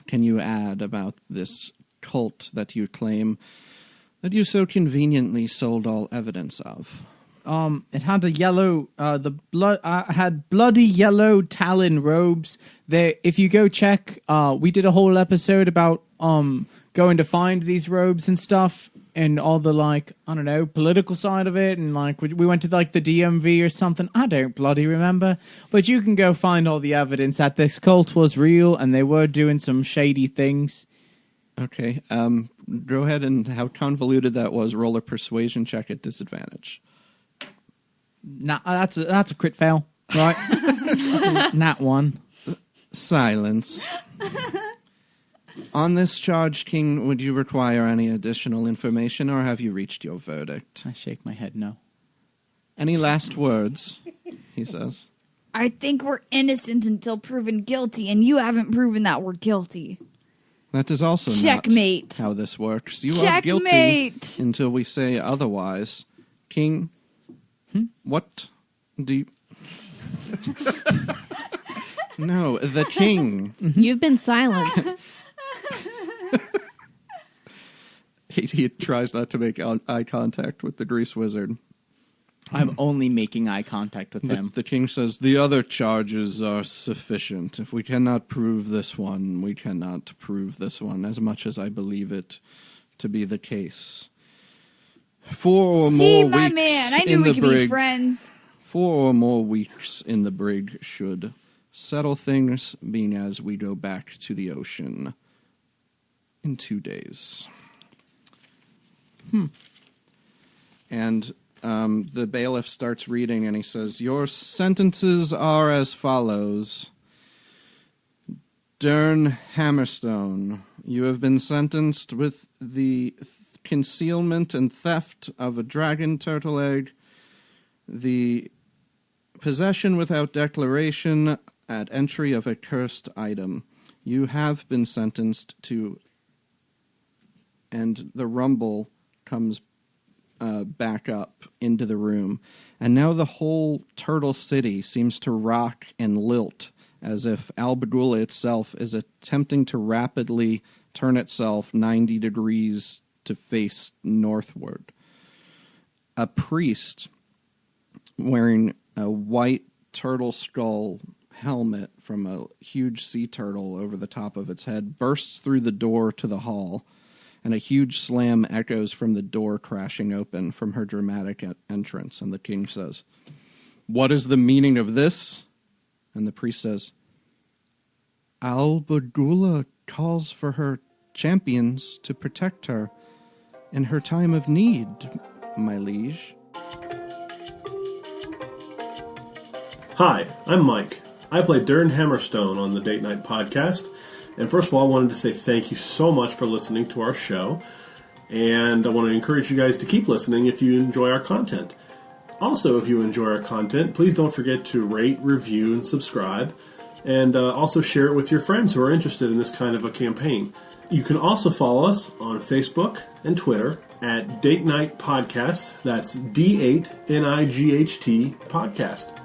can you add about this cult that you claim that you so conveniently sold all evidence of? It had a yellow, had bloody yellow talon robes. If you go check, we did a whole episode about going to find these robes and stuff, and all the political side of it, and we went to the DMV or something. I don't bloody remember, but you can go find all the evidence that this cult was real and they were doing some shady things. Okay, go ahead, and how convoluted that was. Roll a persuasion check at disadvantage. Nah, that's a crit fail, right? That's a nat one. Silence. On this charge, King, would you require any additional information, or have you reached your verdict? I shake my head no. Any last words? He says. I think we're innocent until proven guilty, and you haven't proven that we're guilty. That is also Checkmate. not how this works. You Checkmate. are guilty until we say otherwise. King, what do you... No, the king. You've been silenced. He tries not to make eye contact with the grease wizard. I'm only making eye contact with them. The king says, the other charges are sufficient. If we cannot prove this one, we cannot prove this one, as much as I believe it to be the case. 4 or See, more my weeks man, I in knew we the could be brig. friends. 4 or more weeks in the brig should settle things, being as we go back to the ocean in 2 days. And the bailiff starts reading, and he says, your sentences are as follows. Dern Hammerstone, you have been sentenced with the concealment and theft of a dragon turtle egg, the possession without declaration at entry of a cursed item. You have been sentenced to... And the rumble comes back up into the room. And now the whole Turtle City seems to rock and lilt, as if Albagula itself is attempting to rapidly turn itself 90 degrees to face northward. A priest wearing a white turtle skull helmet from a huge sea turtle over the top of its head bursts through the door to the hall, and a huge slam echoes from the door crashing open from her dramatic entrance. And the king says, what is the meaning of this? And the priest says, Albagula calls for her champions to protect her in her time of need, my liege. Hi, I'm Mike. I play Dern Hammerstone on the Date Night podcast. And first of all, I wanted to say thank you so much for listening to our show. And I want to encourage you guys to keep listening if you enjoy our content. Also, if you enjoy our content, please don't forget to rate, review, and subscribe. And also share it with your friends who are interested in this kind of a campaign. You can also follow us on Facebook and Twitter at Date Night Podcast. That's D8NIGHT Podcast.